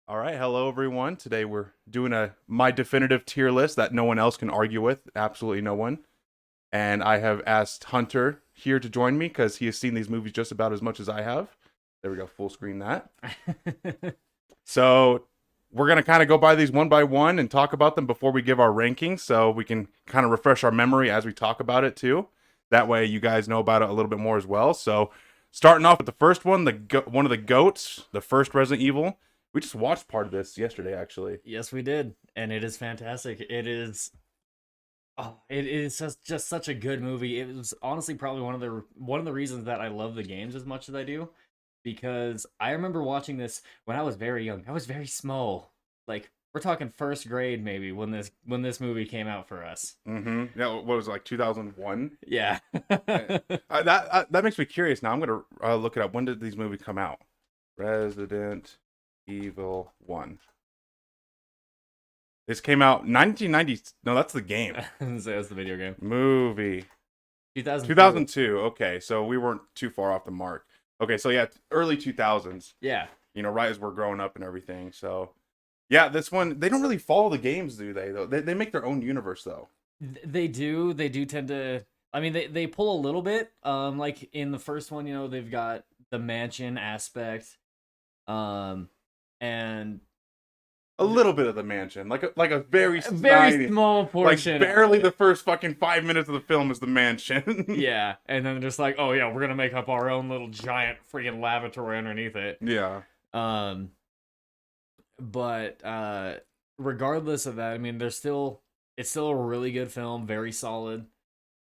All right, hello everyone. Today we're doing a my definitive tier list that no one else can argue with, absolutely no one. And I have asked Hunter here to join me because he has seen these movies just about as much as I have. There we go, full screen that. So we're gonna kind of go by these one by one and talk about them before we give our rankings, so we can kind of refresh our memory as we talk about it too. That way, you guys know about it a little bit more as well. So, starting off with the first one, one of the goats, the first Resident Evil. We just watched part of this yesterday, actually. Yes, we did, and it is fantastic. It is just such a good movie. It was honestly probably one of the reasons that I love the games as much as I do, because I remember watching this when I was very young. I was very small, like we're talking first grade maybe when this movie came out for us. Mm-hmm. Yeah, what was it, like 2001? Yeah. That makes me curious. Now I'm gonna look it up. When did these movies come out? Resident Evil 1. This came out 1990. No, that's the game. So that's the video game. Movie 2002. 2002. Okay, so we weren't too far off the mark. Okay, so yeah, early 2000s. Yeah. Right as we're growing up and everything. So yeah, this one they don't really follow the games, do they? Though they make their own universe though. They do. They do tend to. I mean, they pull a little bit. Like in the first one, they've got the mansion aspect. Um, and A little bit of the mansion, like a very a very tiny, small like portion. barely the first fucking 5 minutes of the film is the mansion. Yeah, and then just like, oh yeah, we're gonna make up our own little giant freaking lavatory underneath it. Yeah. Um, but regardless of that, I mean, it's still a really good film, very solid.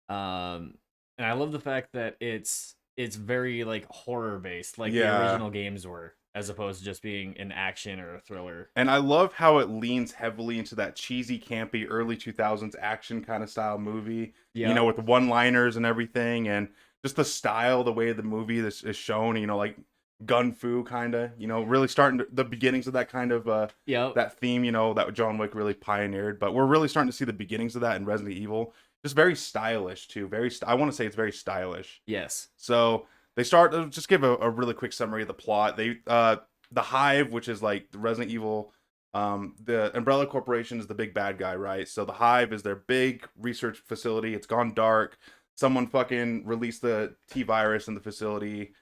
And I love the fact that it's very like horror based, like the Yeah. original games were, as opposed to just being an action or a thriller. And I love how it leans heavily into that cheesy, campy, early 2000s action kind of style movie, Yeah, with one-liners and everything, and just the style, the way the movie is shown, like gun fu kind of, really starting the beginnings of that kind of yep, that theme, that John Wick really pioneered. But we're really starting to see the beginnings of that in Resident Evil. Just very stylish too. I want to say it's very stylish. yes, So they start. Just give a really quick summary of the plot. The Hive, which is like the Resident Evil, the Umbrella Corporation is the big bad guy, right? So the Hive is their big research facility. It's gone dark. Someone fucking released the T virus in the facility.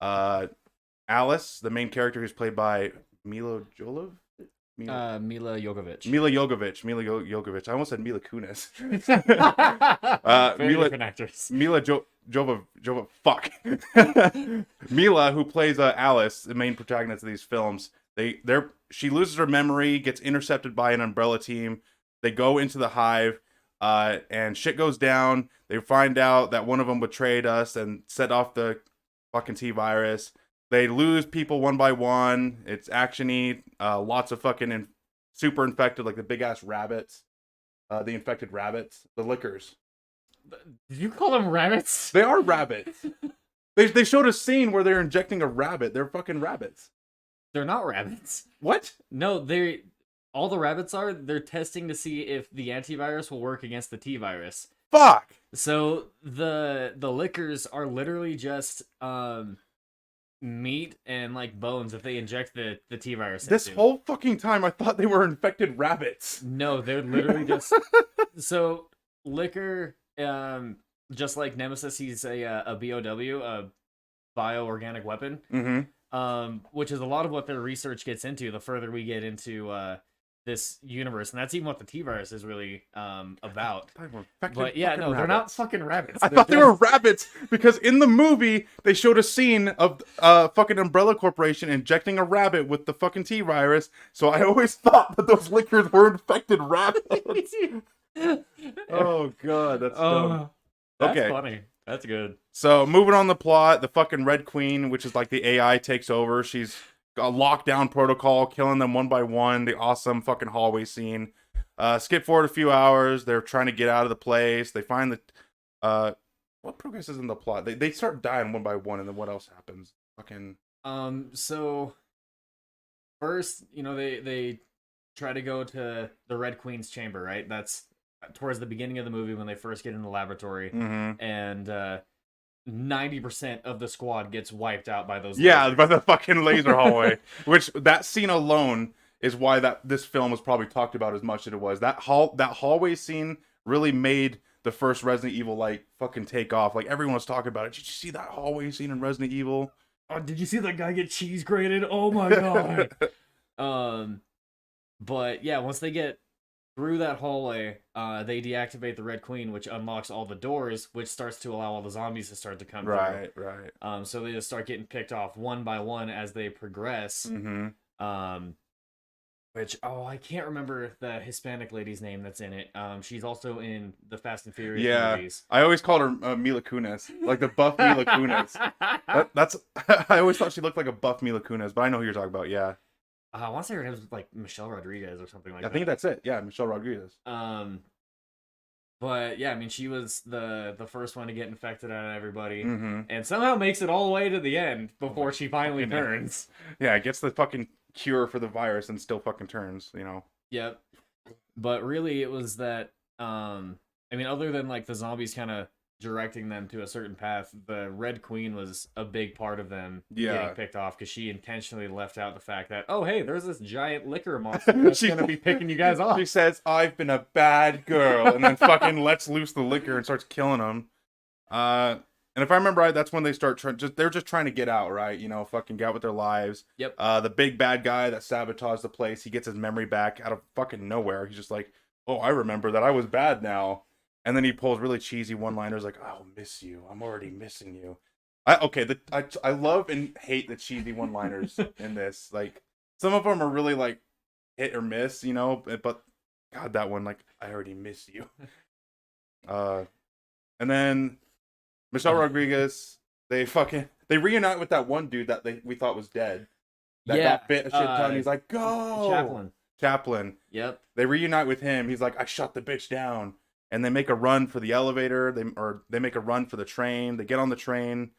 Alice, the main character, who's played by Milo Jovovich. Mila Jovovich. Mila Jovovich. I almost said Mila Kunis. Very Mila different actors. Fuck. Mila, who plays Alice, the main protagonist of these films, she loses her memory, gets intercepted by an Umbrella team. They go into the Hive, and shit goes down. They find out that one of them betrayed us and set off the fucking T virus. They lose people one by one. It's actiony. Lots of fucking super infected, like the big ass rabbits, the infected rabbits, the lickers. Did you call them rabbits? They are rabbits. They showed a scene where they're injecting a rabbit. They're fucking rabbits. They're not rabbits. What? No, all the rabbits they're testing to see if the antivirus will work against the T virus. Fuck. So the lickers are literally just meat and like bones that they inject the T virus This into. whole fucking time I thought they were infected rabbits. No, they're literally just so liquor. Just like Nemesis, he's a BOW, a bioorganic weapon. Mm-hmm. Which is a lot of what their research gets into the further we get into this universe, and that's even what the T virus is really about. But yeah, no, they're not fucking rabbits. I thought they were rabbits because in the movie they showed a scene of fucking Umbrella Corporation injecting a rabbit with the fucking T virus. So I always thought that those lickers were infected rabbits. Oh god, that's dumb. That's Okay. funny. That's good. So moving on the plot, the fucking Red Queen, which is like the AI, takes over. She's got a lockdown protocol, killing them one by one. The awesome fucking hallway scene. Skip forward a few hours. They're trying to get out of the place. They find the what progresses in the plot? They start dying one by one, and then what else happens? Fucking So first, they try to go to the Red Queen's chamber, right? That's towards the beginning of the movie when they first get in the laboratory, mm-hmm. and 90% of the squad gets wiped out by those. Yeah, lasers. by the fucking laser hallway. Which that scene alone is why this film was probably talked about as much as it was. That hallway scene really made the first Resident Evil like fucking take off. Like everyone was talking about it. Did you see that hallway scene in Resident Evil? Oh, did you see that guy get cheese grated? Oh my god. But yeah, once they get through that hallway, they deactivate the Red Queen, which unlocks all the doors, which starts to allow all the zombies to start to come through. Right. So they just start getting picked off one by one as they progress. Mm-hmm. Which I can't remember the Hispanic lady's name that's in it. She's also in the Fast and Furious movies. I always called her Mila Kunis, like the buff Mila Kunis. That's I always thought she looked like a buff Mila Kunis, but I know who you're talking about. Yeah, I want to say her name was like Michelle Rodriguez or something like that. I think that's it. Yeah, Michelle Rodriguez. But yeah, I mean, she was the first one to get infected out of everybody, Mm-hmm. and somehow makes it all the way to the end before she finally turns. Yeah, it gets the fucking cure for the virus and still fucking turns. You know. Yep. But really, it was that. I mean, other than like the zombies kind of directing them to a certain path, the Red Queen was a big part of them getting picked off because she intentionally left out the fact that, oh hey, there's this giant liquor monster that's gonna be picking you guys off. She says, "I've been a bad girl," and then fucking lets loose the liquor and starts killing them. And if I remember right, that's when they start they're just trying to get out, right? You know, fucking get out with their lives. Yep. The big bad guy that sabotaged the place, he gets his memory back out of fucking nowhere. He's just like, "Oh, I remember that I was bad now." And then he pulls really cheesy one-liners like, "I'll miss you. I'm already missing you." I love and hate the cheesy one-liners in this. Like some of them are really like hit or miss, you know, but God, that one, like, "I already miss you." And then Michelle Rodriguez, they reunite with that one dude that we thought was dead. That got bit a shit ton. He's like, "Go!" Chaplin. Yep. They reunite with him. He's like, "I shut the bitch down." And they make a run for the elevator. They make a run for the train. They get on the train,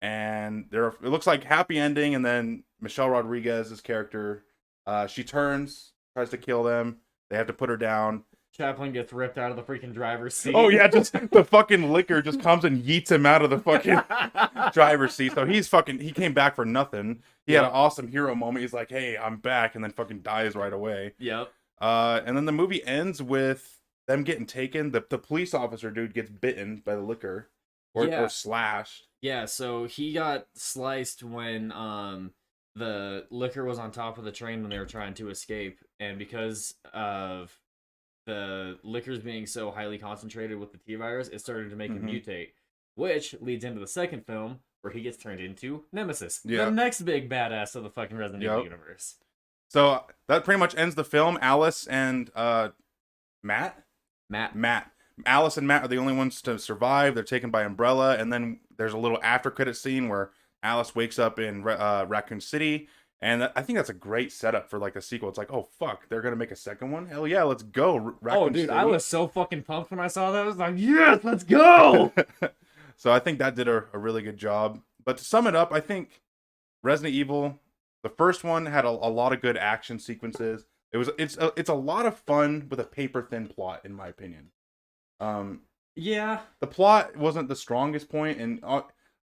and it looks like happy ending. And then Michelle Rodriguez's character, she tries to kill them. They have to put her down. Chaplin gets ripped out of the freaking driver's seat. Oh yeah, just the fucking liquor just comes and yeets him out of the fucking driver's seat. So he came back for nothing. He had an awesome hero moment. He's like, "Hey, I'm back," and then fucking dies right away. Yep. And then the movie ends with them getting taken. The police officer dude gets bitten by the liquor, or slashed. Yeah, so he got sliced when the liquor was on top of the train when they were trying to escape, and because of the liquors being so highly concentrated with the T virus, it started to make him mutate, which leads into the second film where he gets turned into Nemesis, the next big badass of the fucking Resident Evil universe. So that pretty much ends the film. Alice and Matt. Alice and Matt are the only ones to survive. They're taken by Umbrella, and then there's a little after credit scene where Alice wakes up in Raccoon City, and I think that's a great setup for like a sequel. It's like, oh fuck, they're gonna make a second one? Hell yeah, let's go. Raccoon City. I was so fucking pumped when I saw that. I was like, yes, let's go. So I think that did a really good job. But to sum it up, I think Resident Evil, the first one, had a lot of good action sequences. It's a lot of fun with a paper thin plot, in my opinion. Yeah, the plot wasn't the strongest point, and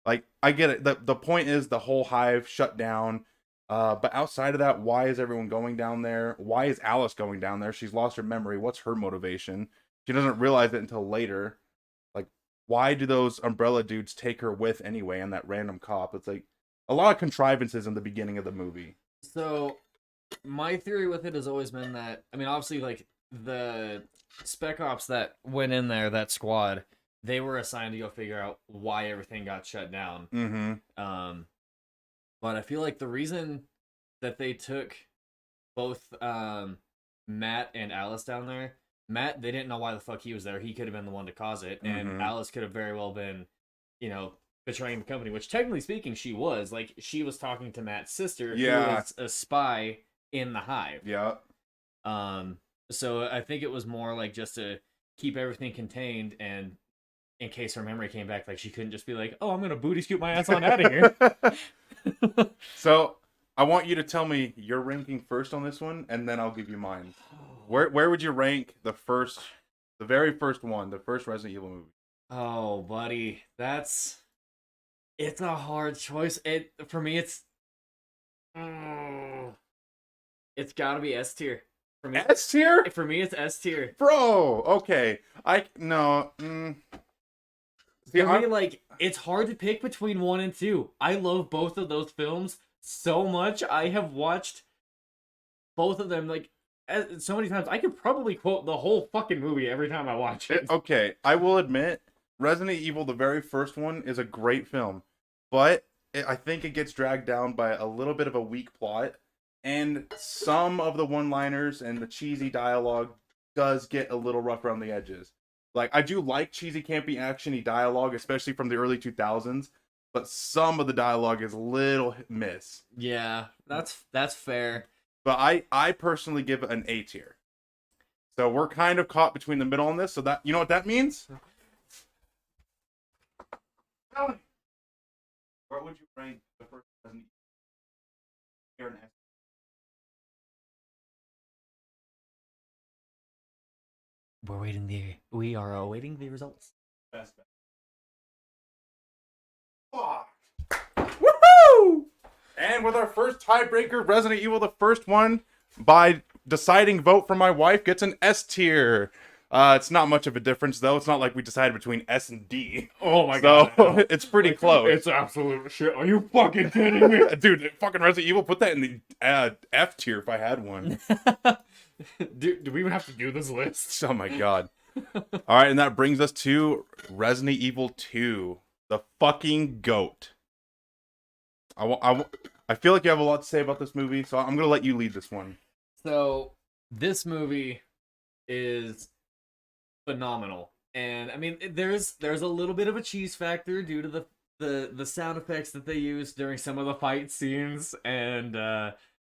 like I get it. The point is the whole hive shut down. But outside of that, why is everyone going down there? Why is Alice going down there? She's lost her memory. What's her motivation? She doesn't realize it until later. Like, why do those Umbrella dudes take her with anyway? And that random cop. It's like a lot of contrivances in the beginning of the movie. So my theory with it has always been that, I mean, obviously, like, the spec ops that went in there, that squad, they were assigned to go figure out why everything got shut down. Mm-hmm. But I feel like the reason that they took both Matt and Alice down there, Matt, they didn't know why the fuck he was there. He could have been the one to cause it. And Alice could have very well been, betraying the company, which technically speaking, she was. Like, she was talking to Matt's sister, who was a spy in the hive. Yeah. So I think it was more like just to keep everything contained, and in case her memory came back, like, she couldn't just be like, "Oh, I'm gonna booty scoot my ass on out of here." So I want you to tell me your ranking first on this one, and then I'll give you mine. Where would you rank the very first one, the first Resident Evil movie? Oh, buddy, it's a hard choice. For me, it's It's gotta be S tier for me. S tier, For me, it's S tier. bro. Okay, I no. See, For me, I'm like, it's hard to pick between 1 and 2. I love both of those films so much. I have watched both of them like so many times. I could probably quote the whole fucking movie every time I watch it. okay. I will admit, Resident Evil, the very first one, is a great film, but I think it gets dragged down by a little bit of a weak plot, and some of the one-liners and the cheesy dialogue does get a little rough around the edges. Like I do like cheesy, campy, actiony dialogue, especially from the early 2000s, but some of the dialogue is little hit miss. Yeah, that's fair. But I personally give it an A tier. So we're kind of caught between the middle on this. So that you know what that means? Where would you rank the first Resident Evil? We are awaiting the results. Best. Fuck. Woohoo! And with our first tiebreaker, Resident Evil, the first one, by deciding vote for my wife, gets an S tier. It's not much of a difference, though. It's not like we decided between S and D. Oh my So god. it's pretty close. It's absolute shit. Are you fucking kidding me? Dude, fucking Resident Evil, put that in the F tier if I had one. Do we even have to do this list? Oh my god. All right, and that brings us to Resident Evil 2, the fucking GOAT. I feel like you have a lot to say about this movie, so I'm gonna let you lead this one. So this movie is phenomenal, and I mean, there's a little bit of a cheese factor due to the sound effects that they use during some of the fight scenes, and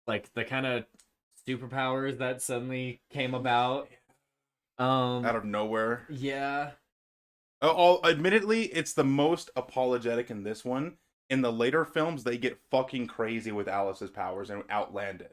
like the kind of superpowers that suddenly came about. Out of nowhere. Yeah. Admittedly, it's the most apologetic in this one. In the later films, they get fucking crazy with Alice's powers and outlandish.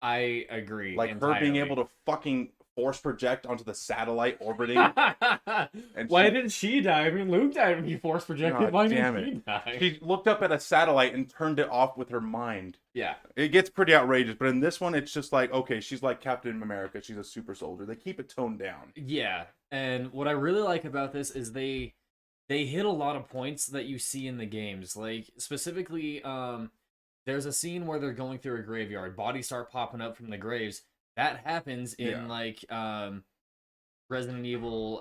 I agree. Like entirely. her being able to fucking force project onto the satellite orbiting. And Why didn't she die? I mean, Luke died when he force projected. God Why damn didn't she die? She looked up at a satellite and turned it off with her mind. Yeah. It gets pretty outrageous, but in this one, it's just like, okay, she's like Captain America. She's a super soldier. They keep it toned down. Yeah. And what I really like about this is they hit a lot of points that you see in the games. Like, specifically, there's a scene where they're going through a graveyard. Bodies start popping up from the graves. That happens in, like, Resident Evil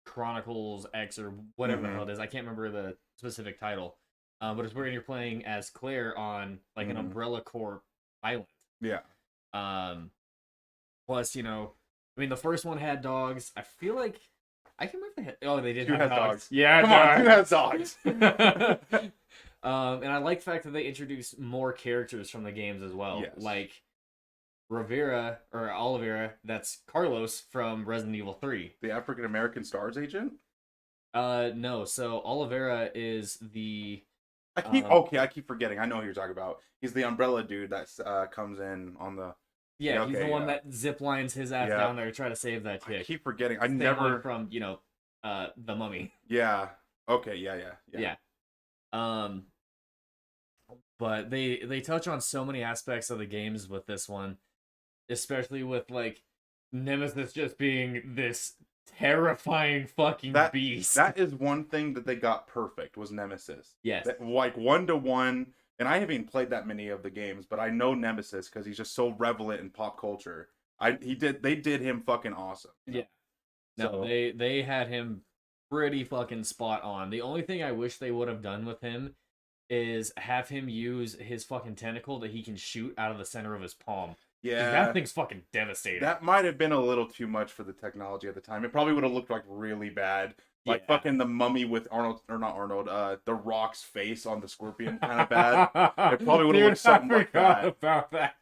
Chronicles X or whatever the hell it is. I can't remember the specific title. But it's where you're playing as Claire on, like, an Umbrella Corps island. Yeah. Plus, you know, I mean, the first one had dogs. I feel like I can remember they had. Oh, they did Two have had dogs. dogs. Yeah, Come on, two has dogs. And I like the fact that they introduced more characters from the games as well. Yes. Like Rivera or Oliveira, that's Carlos from Resident Evil 3. The African American STARS agent? No. So Oliveira is the. I keep forgetting. I know who you're talking about. He's the umbrella dude that comes in on the. Yeah, he's the one that zip lines his ass down there to try to save that chick. I keep forgetting. I Same never one from the Mummy. Yeah. Okay. Yeah. But they touch on so many aspects of the games with this one, especially with like Nemesis just being this terrifying fucking beast. That is one thing that they got perfect was Nemesis. Yes. Like 1-to-1, and I haven't even played that many of the games, but I know Nemesis because he's just so relevant in pop culture. They did him fucking awesome. Yeah. No, they had him pretty fucking spot on. The only thing I wish they would have done with him is have him use his fucking tentacle that he can shoot out of the center of his palm. Yeah, that thing's fucking devastating. That might have been a little too much for the technology at the time. It probably would have looked like really bad. Like fucking the Mummy with The Rock's face on the scorpion kind of bad. It probably would have looked something like that. About that.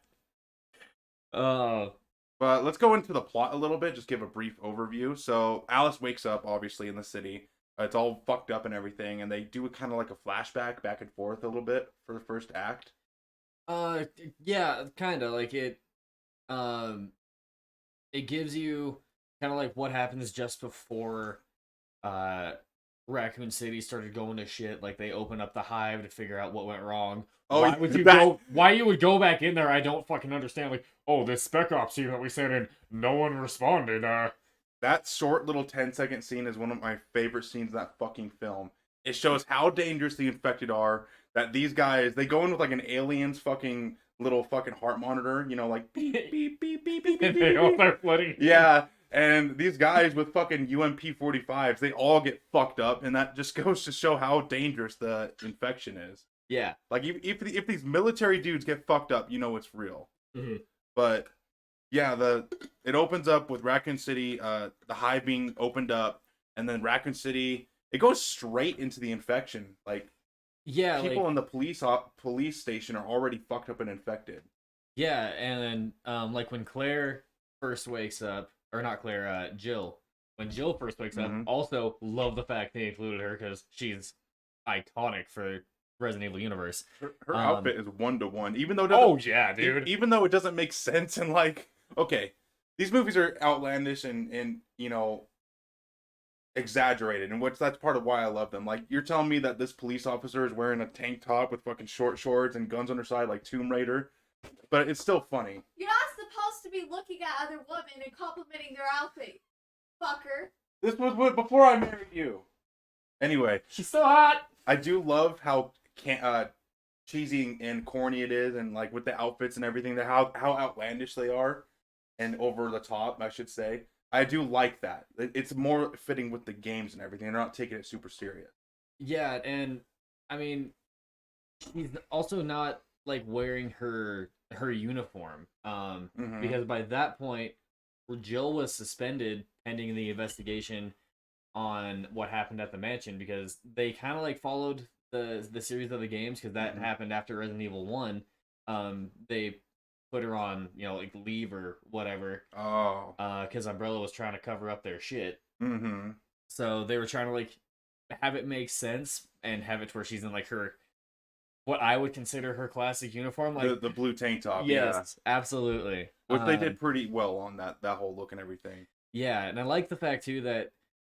But let's go into the plot a little bit, just give a brief overview. So Alice wakes up, obviously, in the city. It's all fucked up and everything, and they do kind of like a flashback back and forth a little bit for the first act. Yeah, kind of like it. It gives you kind of like what happens just before Raccoon City started going to shit. Like they opened up the hive to figure out what went wrong. Oh, Why would you that- go? Why you would go back in there? I don't fucking understand. Like, oh, this spec ops team that we sent in, no one responded. That short little 10-second scene is one of my favorite scenes in that fucking film. It shows how dangerous the infected are. That these guys, they go in with like an alien's fucking little fucking heart monitor, you know, like beep, beep, beep, beep, beep, And beep, they all beep. start flooding. Yeah, and these guys with fucking UMP 45s, they all get fucked up, and that just goes to show how dangerous the infection is. Yeah. Like, if these military dudes get fucked up, you know it's real. Mhm. But yeah, it opens up with Raccoon City, the hive being opened up, and then Raccoon City, it goes straight into the infection. Like, Yeah. people Like, in the police station are already fucked up and infected. yeah, and then like when Claire first wakes up, or not Claire, Jill. When Jill first wakes up, Mhm. also love the fact they included her because she's iconic for Resident Evil universe. Her outfit is 1-to-1, even though it Oh doesn't, yeah, dude. even though it doesn't make sense. And like, okay, these movies are outlandish and you know, exaggerated, and that's part of why I love them. Like, you're telling me that this police officer is wearing a tank top with fucking short shorts and guns on her side like Tomb Raider, but it's still funny. You're not supposed to be looking at other women and complimenting their outfit, fucker. This was before I married you. Anyway, She's so hot. I do love how cheesy and corny it is, and like with the outfits and everything, that how outlandish they are and over the top, I should say. I do like that. It's more fitting with the games and everything. They're not taking it super serious. Yeah, and I mean, she's also not like wearing her uniform. Mhm. Because by that point, Jill was suspended pending the investigation on what happened at the mansion because they kind of like followed the series of the games because that Mhm. happened after Resident Evil 1. They put her on, you know, like leave or whatever Oh. because Umbrella was trying to cover up their shit. Mm-hmm. So they were trying to like have it make sense and have it to where she's in like her what I would consider her classic uniform, like The blue tank top. yes, absolutely. Yeah. Which they did pretty well on that whole look and everything. Yeah, and I like the fact too that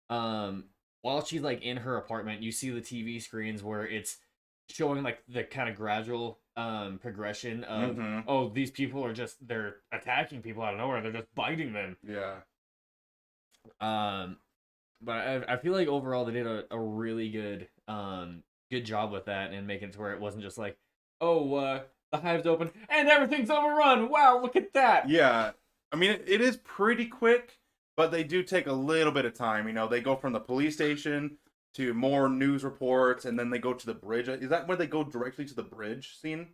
while she's like in her apartment, you see the TV screens where it's showing like the kind of gradual progression of Mhm. oh, these people are just they're attacking people out of nowhere, they're just biting them. Yeah. But I feel like overall they did a really good good job with that and making it to where it wasn't just like, oh, the hive's open and everything's overrun. Wow, look at that. Yeah. I mean, it is pretty quick, but they do take a little bit of time. You know, they go from the police station to more news reports, and then they go to the bridge. Is that where they go directly to the bridge scene?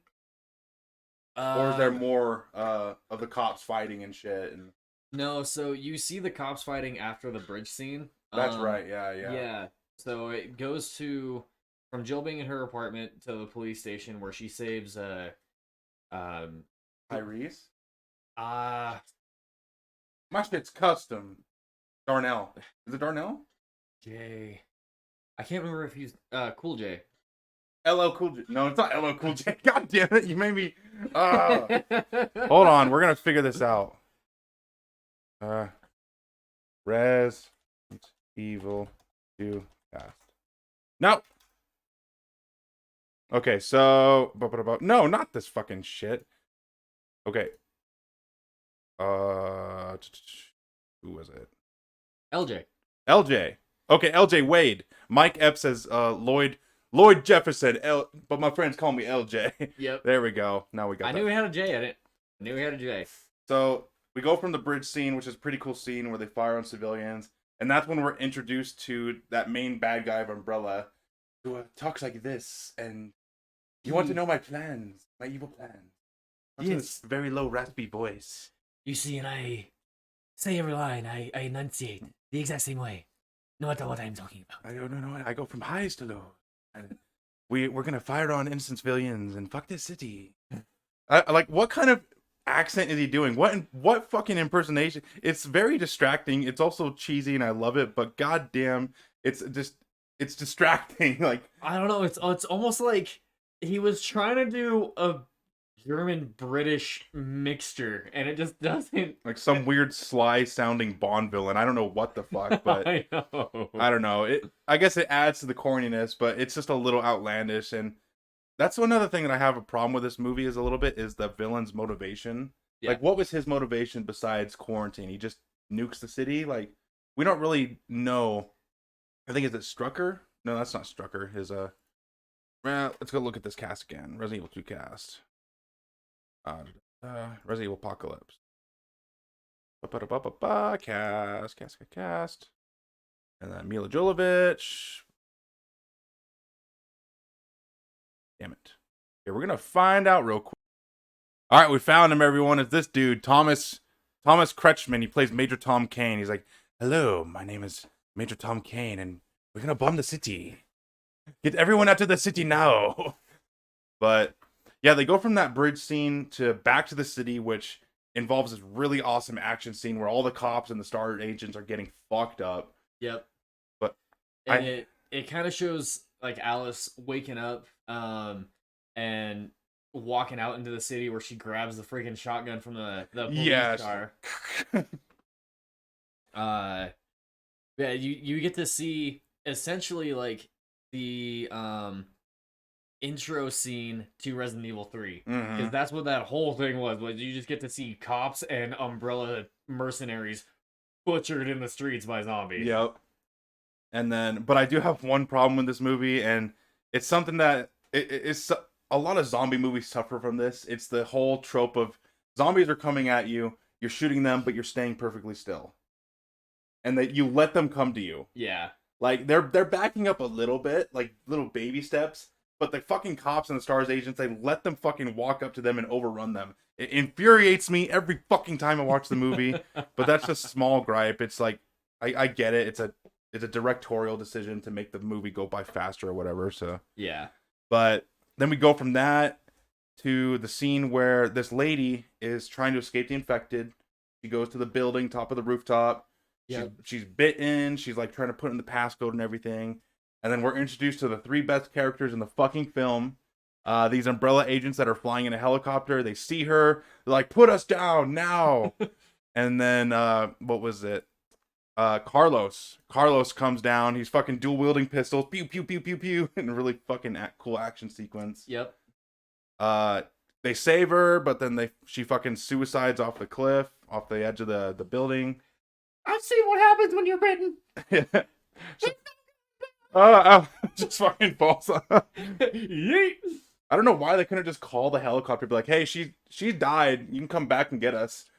Or is there more of the cops fighting and shit? And No, so you see the cops fighting after the bridge scene. that's right. Yeah. Yeah. So it goes to from Jill being in her apartment to the police station where she saves Tyrese? uh My shit's custom. Darnell. Is it Darnell? Jay. I can't remember if he's Cool J. LL Cool J. No, it's not LL Cool J. God damn it. You made me. Hold on. We're going to figure this out. Resident Evil 2 Cast. No. Okay, so. No, not this fucking shit. Okay. Who was it? LJ. LJ. Okay, LJ Wade. Mike Epps says Lloyd Jefferson. But my friends call me LJ. Yep. There we go. Now we got I that. knew he had a J in it. I knew he had a J. So we go from the bridge scene, which is a pretty cool scene where they fire on civilians, and that's when we're introduced to that main bad guy of Umbrella, who talks like this, and you want to know my plans, my evil plans. Talks in this very low, raspy voice. You see, and I say every line. I enunciate the exact same way, no matter what I'm talking about. I don't know. I go from highs to lows, and we're gonna fire on innocent civilians and fuck this city. I like, what kind of accent is he doing? What fucking impersonation? It's very distracting. It's also cheesy, and I love it. But goddamn, it's distracting. Like, I don't know. It's almost like he was trying to do a German British mixture, and it just doesn't. Like some weird sly sounding Bond villain. I don't know what the fuck, but I know. I don't know. I guess it adds to the corniness, but it's just a little outlandish, and that's another thing that I have a problem with this movie is a little bit is the villain's motivation. Yeah. Like, what was his motivation besides quarantine? He just nukes the city. Like, we don't really know. I think is it Strucker? No, that's not Strucker. His let's go look at this cast again. Resident Evil 2 cast. Resident Evil Apocalypse. Cast. And then Mila Jovovich. Damn it. Okay, we're gonna find out real quick. All right, we found him, everyone. It's this dude, Thomas Kretschmann. He plays Major Tom Kane. He's like, "Hello, my name is Major Tom Kane, and we're gonna bomb the city. Get everyone out to the city now." But yeah, they go from that bridge scene to back to the city, which involves this really awesome action scene where all the cops and the star agents are getting fucked up. Yep. But and it kind of shows like Alice waking up and walking out into the city where she grabs the freaking shotgun from the police car. Yeah, you get to see essentially like the intro scene to Resident Evil 3, because that's what that whole thing was you just get to see cops and Umbrella mercenaries butchered in the streets by zombies. Yep. And then, but I do have one problem with this movie, and it's something that it's a lot of zombie movies suffer from this. It's the whole trope of zombies are coming at you, you're shooting them, but you're staying perfectly still, and that you let them come to you. Yeah. Like they're backing up a little bit, like little baby steps, but the fucking cops and the STARS agents, they let them fucking walk up to them and overrun them. It infuriates me every fucking time I watch the movie, but that's just small gripe. It's like I get it. It's a directorial decision to make the movie go by faster or whatever. So yeah. But then we go from that to the scene where this lady is trying to escape the infected. She goes to the building, top of the rooftop. Yep. She's bitten. She's like trying to put in the passcode and everything. And then we're introduced to the three best characters in the fucking film. These Umbrella agents that are flying in a helicopter. They see her. They're like, "Put us down now." And then, what was it? Carlos comes down. He's fucking dual wielding pistols. Pew, pew, pew, pew, pew. In a really fucking cool action sequence. Yep. They save her, but then she fucking suicides off the cliff, off the edge of the building. I've seen what happens when you're bitten. Just fucking falls off. Yeet. I don't know why they couldn't just call the helicopter, be like, "Hey, she died. You can come back and get us."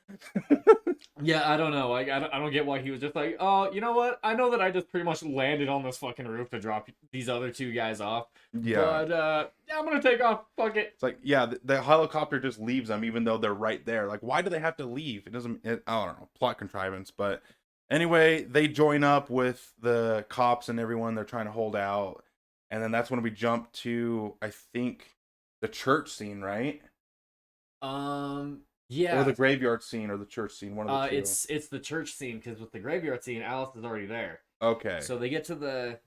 Yeah, I don't know. Like, I don't get why he was just like, "Oh, you know what? I know that I just pretty much landed on this fucking roof to drop these other two guys off. Yeah. But I'm gonna take off. Fuck it." It's like, yeah, the helicopter just leaves them, even though they're right there. Like, why do they have to leave? I don't know, plot contrivance. But anyway, they join up with the cops and everyone. They're trying to hold out, and then that's when we jump to, I think, the church scene, right? Yeah. Or the graveyard scene, or the church scene. One of the two. It's the church scene, because with the graveyard scene, Alice is already there. Okay. So they get to the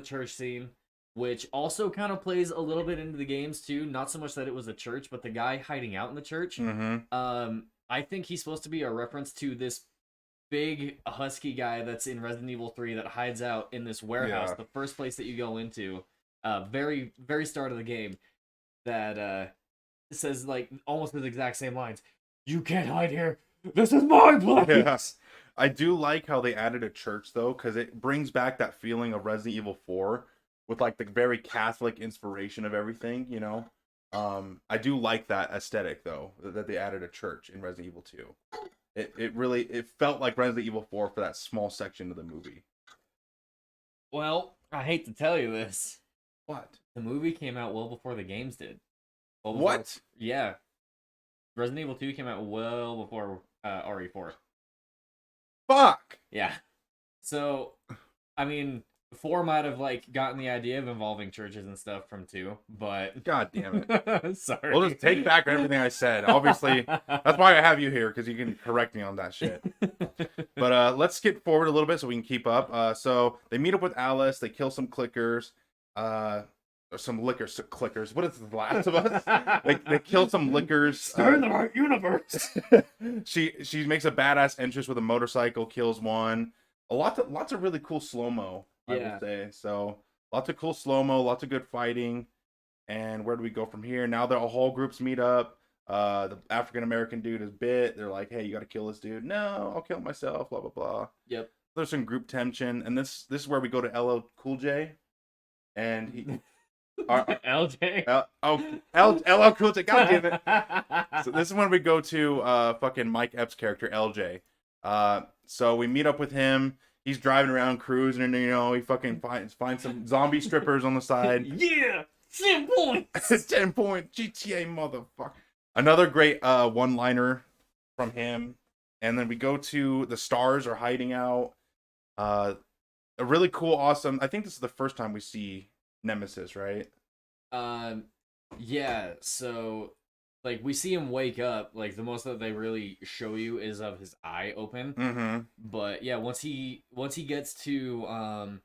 church scene, which also kind of plays a little bit into the games too. Not so much that it was a church, but the guy hiding out in the church. Mm-hmm. I think he's supposed to be a reference to this big husky guy that's in Resident Evil 3 that hides out in this warehouse, the first place that you go into, very, very start of the game, that says like almost the exact same lines. "You can't hide here. This is my place." Yeah. I do like how they added a church though, because it brings back that feeling of Resident Evil 4 with like the very Catholic inspiration of everything, you know. I do like that aesthetic though, that they added a church in Resident Evil 2. It really felt like Resident Evil 4 for that small section of the movie. Well, I hate to tell you this. What? The movie came out well before the games did. What? Yeah. Resident Evil 2 came out well before RE4. Fuck! Yeah. So, I mean, 4 might have, like, gotten the idea of involving churches and stuff from 2, but... God damn it. Sorry. We'll just take back everything I said. Obviously, that's why I have you here, because you can correct me on that shit. But let's skip forward a little bit so we can keep up. So they meet up with Alice. They kill some clickers. some clickers. What is The Last of Us? They kill some lickers. They're in the right universe. She makes a badass entrance with a motorcycle, kills one. Lots of really cool slow mo. I Yeah. would say so. Lots of cool slow mo. Lots of good fighting. And where do we go from here? Now the whole groups meet up. The African American dude is bit. They're like, "Hey, you got to kill this dude." No, I'll kill myself. Blah blah blah. Yep. There's some group tension, and this is where we go to LL Cool J, and he. LJ. LL Cool J. God damn it. So this is when we go to fucking Mike Epps' character LJ. So we meet up with him. He's driving around cruising, and he fucking finds some zombie strippers on the side. Yeah, 10 points. 10 point GTA motherfucker. Another great one-liner from him. And then we go to the stars are hiding out. A really cool, awesome. I think this is the first time we see Nemesis, right? Yeah. So, like, we see him wake up. Like, the most that they really show you is of his eye open. Mm-hmm. But yeah, once he gets to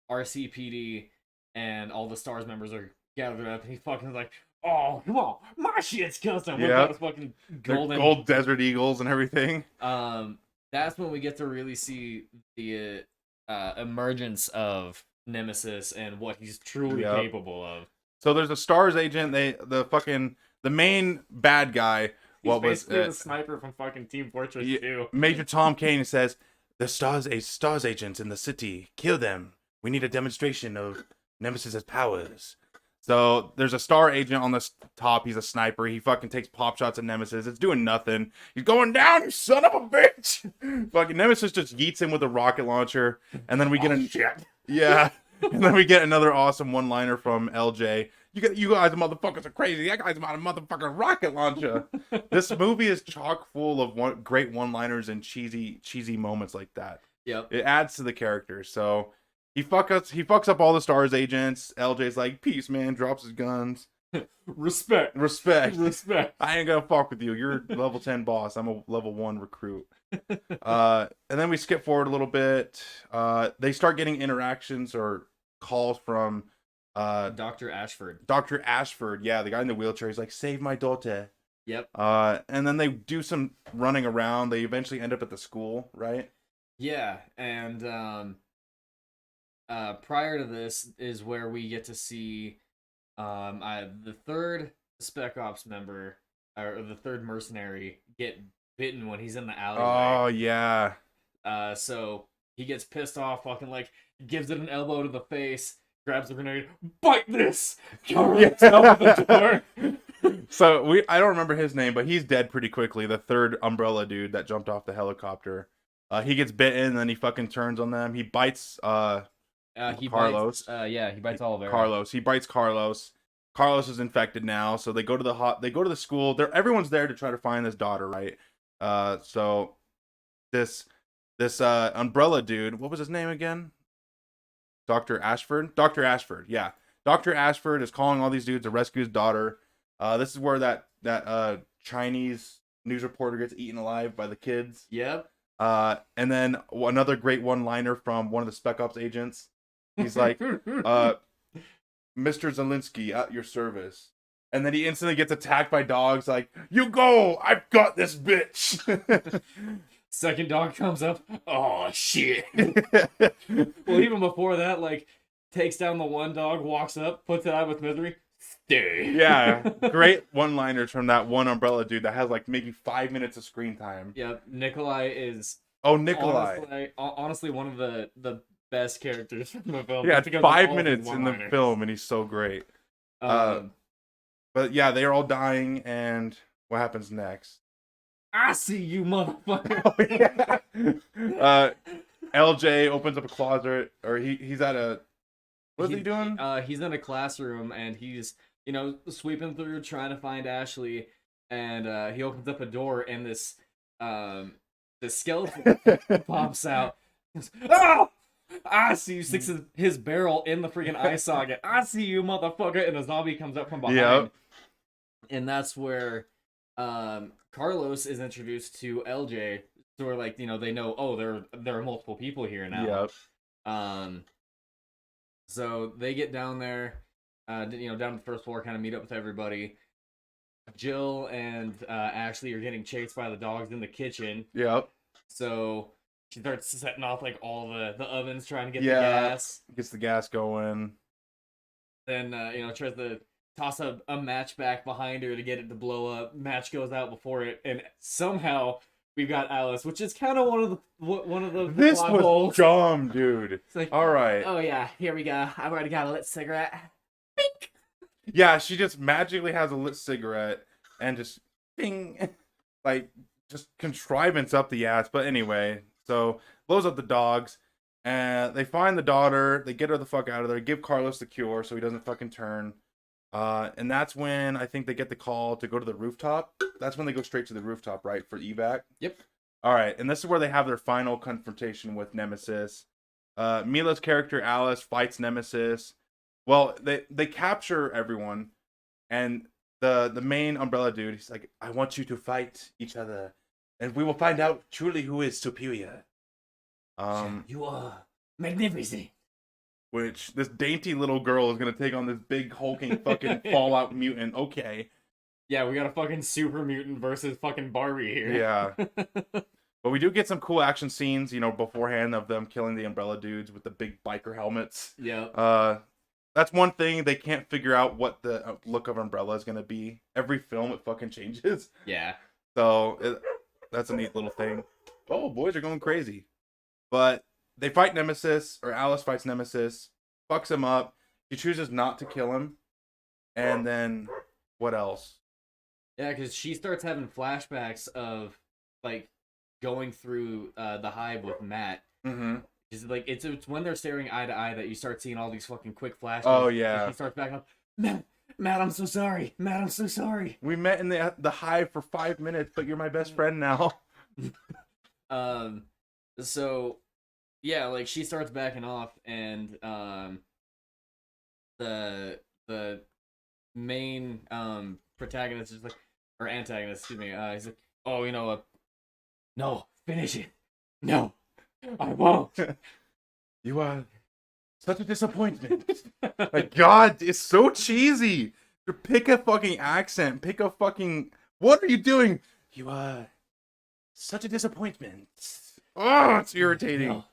RCPD and all the stars members are gathered up, he fucking like, oh come on, my shit's custom. Yeah. Yeah, fucking golden Gold Desert Eagles and everything. That's when we get to really see the emergence of Nemesis and what he's truly Yep. capable of. So there's a stars agent. The main bad guy. He's basically the sniper from fucking Team Fortress 2. Major Tom Kane says, "The stars agents in the city. Kill them. We need a demonstration of Nemesis's powers." So there's a star agent on the top. He's a sniper. He fucking takes pop shots at Nemesis. It's doing nothing. He's going down, you son of a bitch. Fucking Nemesis just yeets him with a rocket launcher, and then we get yeah, and then we get another awesome one-liner from LJ. You guys motherfuckers are crazy. That guy's about a motherfucking rocket launcher. This movie is chock full of great one-liners and cheesy moments like that. Yep. It adds to the character. So he fucks up all the stars agents. LJ's like, "Peace, man," drops his guns. Respect. I ain't gonna fuck with you. You're level 10 boss. I'm a level 1 recruit. And then we skip forward a little bit. They start getting interactions or calls from Dr. Ashford. Dr. Ashford. Yeah, the guy in the wheelchair. He's like, "Save my daughter." Yep. And then they do some running around. They eventually end up at the school, right? Yeah, and prior to this is where we get to see the third Spec Ops member or the third mercenary get bitten when he's in the alleyway. Oh yeah. So he gets pissed off, fucking like gives it an elbow to the face, grabs the grenade, bite this, runs out the door. So I don't remember his name, but he's dead pretty quickly. The third umbrella dude that jumped off the helicopter. He gets bitten, and then he fucking turns on them. He bites He Carlos. Bites, he bites Oliveira. Carlos. He bites Carlos. Carlos is infected now, so they go to the school. Everyone's there to try to find his daughter, right? So this umbrella dude, what was his name again? Dr. Ashford? Dr. Ashford, yeah. Dr. Ashford is calling all these dudes to rescue his daughter. This is where that Chinese news reporter gets eaten alive by the kids. Yep. And then another great one-liner from one of the Spec Ops agents. He's like, Mr. Zelensky, at your service. And then he instantly gets attacked by dogs like, "You go! I've got this bitch!" Second dog comes up. Oh, shit. Well, even before that, like, takes down the one dog, walks up, puts it out with misery. Stay. Yeah, great one-liners from that one umbrella dude that has like maybe 5 minutes of screen time. Yep, Nikolai is Nikolai. honestly one of the best characters from the film. Yeah, Just it's because of 5 all of his minutes in the one-liners. film, and he's so great. But yeah, they're all dying, and what happens next? I see you, motherfucker. LJ opens up a closet, or he's at a. What is he doing? He's in a classroom and he's sweeping through trying to find Ashley, and he opens up a door and this skeleton pops out. Oh! I see you. Sticks his barrel in the freaking eye socket. I see you, motherfucker! And a zombie comes up from behind. Yep. And that's where Carlos is introduced to LJ. So we're like, they know, there are multiple people here now. Yep. So they get down there. down to the first floor, kind of meet up with everybody. Jill and Ashley are getting chased by the dogs in the kitchen, Yep. so she starts setting off like all the ovens, trying to get Yeah. the gas. Gets the gas going. Then tries to toss a match back behind her to get it to blow up. Match goes out before it, and somehow we've got Alice, which is kind of one of the This plot was holes. dumb, dude. It's like, All right. oh yeah, here we go. I've already got a lit cigarette. Yeah, she just magically has a lit cigarette and just bing, like just contrivance up the ass. But anyway, so blows up the dogs, and they find the daughter. They get her the fuck out of there. Give Carlos the cure so he doesn't fucking turn. And that's when I think they get the call to go to the rooftop. That's when they go straight to the rooftop, right, for evac. Yep. All right, and this is where they have their final confrontation with Nemesis. Mila's character Alice fights Nemesis. Well, they capture everyone, and the main Umbrella dude, he's like, I want you to fight each other, and we will find out truly who is superior. You are magnificent. Which this dainty little girl is gonna take on this big hulking fucking Fallout mutant. Okay, Yeah, we got a fucking super mutant versus fucking Barbie here. yeah, but we do get some cool action scenes, beforehand of them killing the Umbrella dudes with the big biker helmets. Yep. That's one thing they can't figure out what the look of Umbrella is gonna be. Every film it fucking changes. Yeah. So that's a neat little thing. Oh, boys are going crazy. But they fight Nemesis, or Alice fights Nemesis, fucks him up. She chooses not to kill him. And then, what else? Yeah, because she starts having flashbacks of, like, going through the hive with Matt. Mm-hmm. It's when they're staring eye to eye that you start seeing all these fucking quick flashes. Oh, yeah. And she starts backing up. Matt, I'm so sorry. Matt, I'm so sorry. We met in the hive for 5 minutes, but you're my best friend now. So, yeah, like, she starts backing off, and, the main, protagonist is like, or antagonist, excuse me, he's like, oh, no, finish it. No, I won't. You are such a disappointment. My God, it's so cheesy. Pick a fucking accent. Pick a fucking... What are you doing? You are such a disappointment. Oh, it's irritating. No.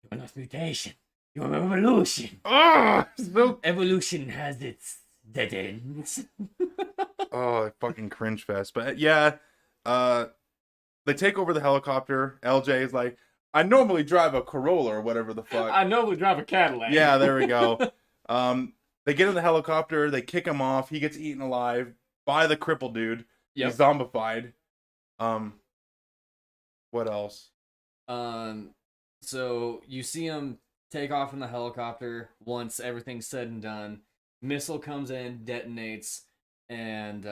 You are not mutation. You are evolution. Oh, so... Evolution has its dead ends. Oh, fucking cringe fest. But yeah, they take over the helicopter. LJ is like, I normally drive a Corolla or whatever the fuck. I normally drive a Cadillac. Yeah, there we go. They get in the helicopter. They kick him off. He gets eaten alive by the crippled dude. Yep. He's zombified. What else? So you see him take off in the helicopter once everything's said and done. Missile comes in, detonates, and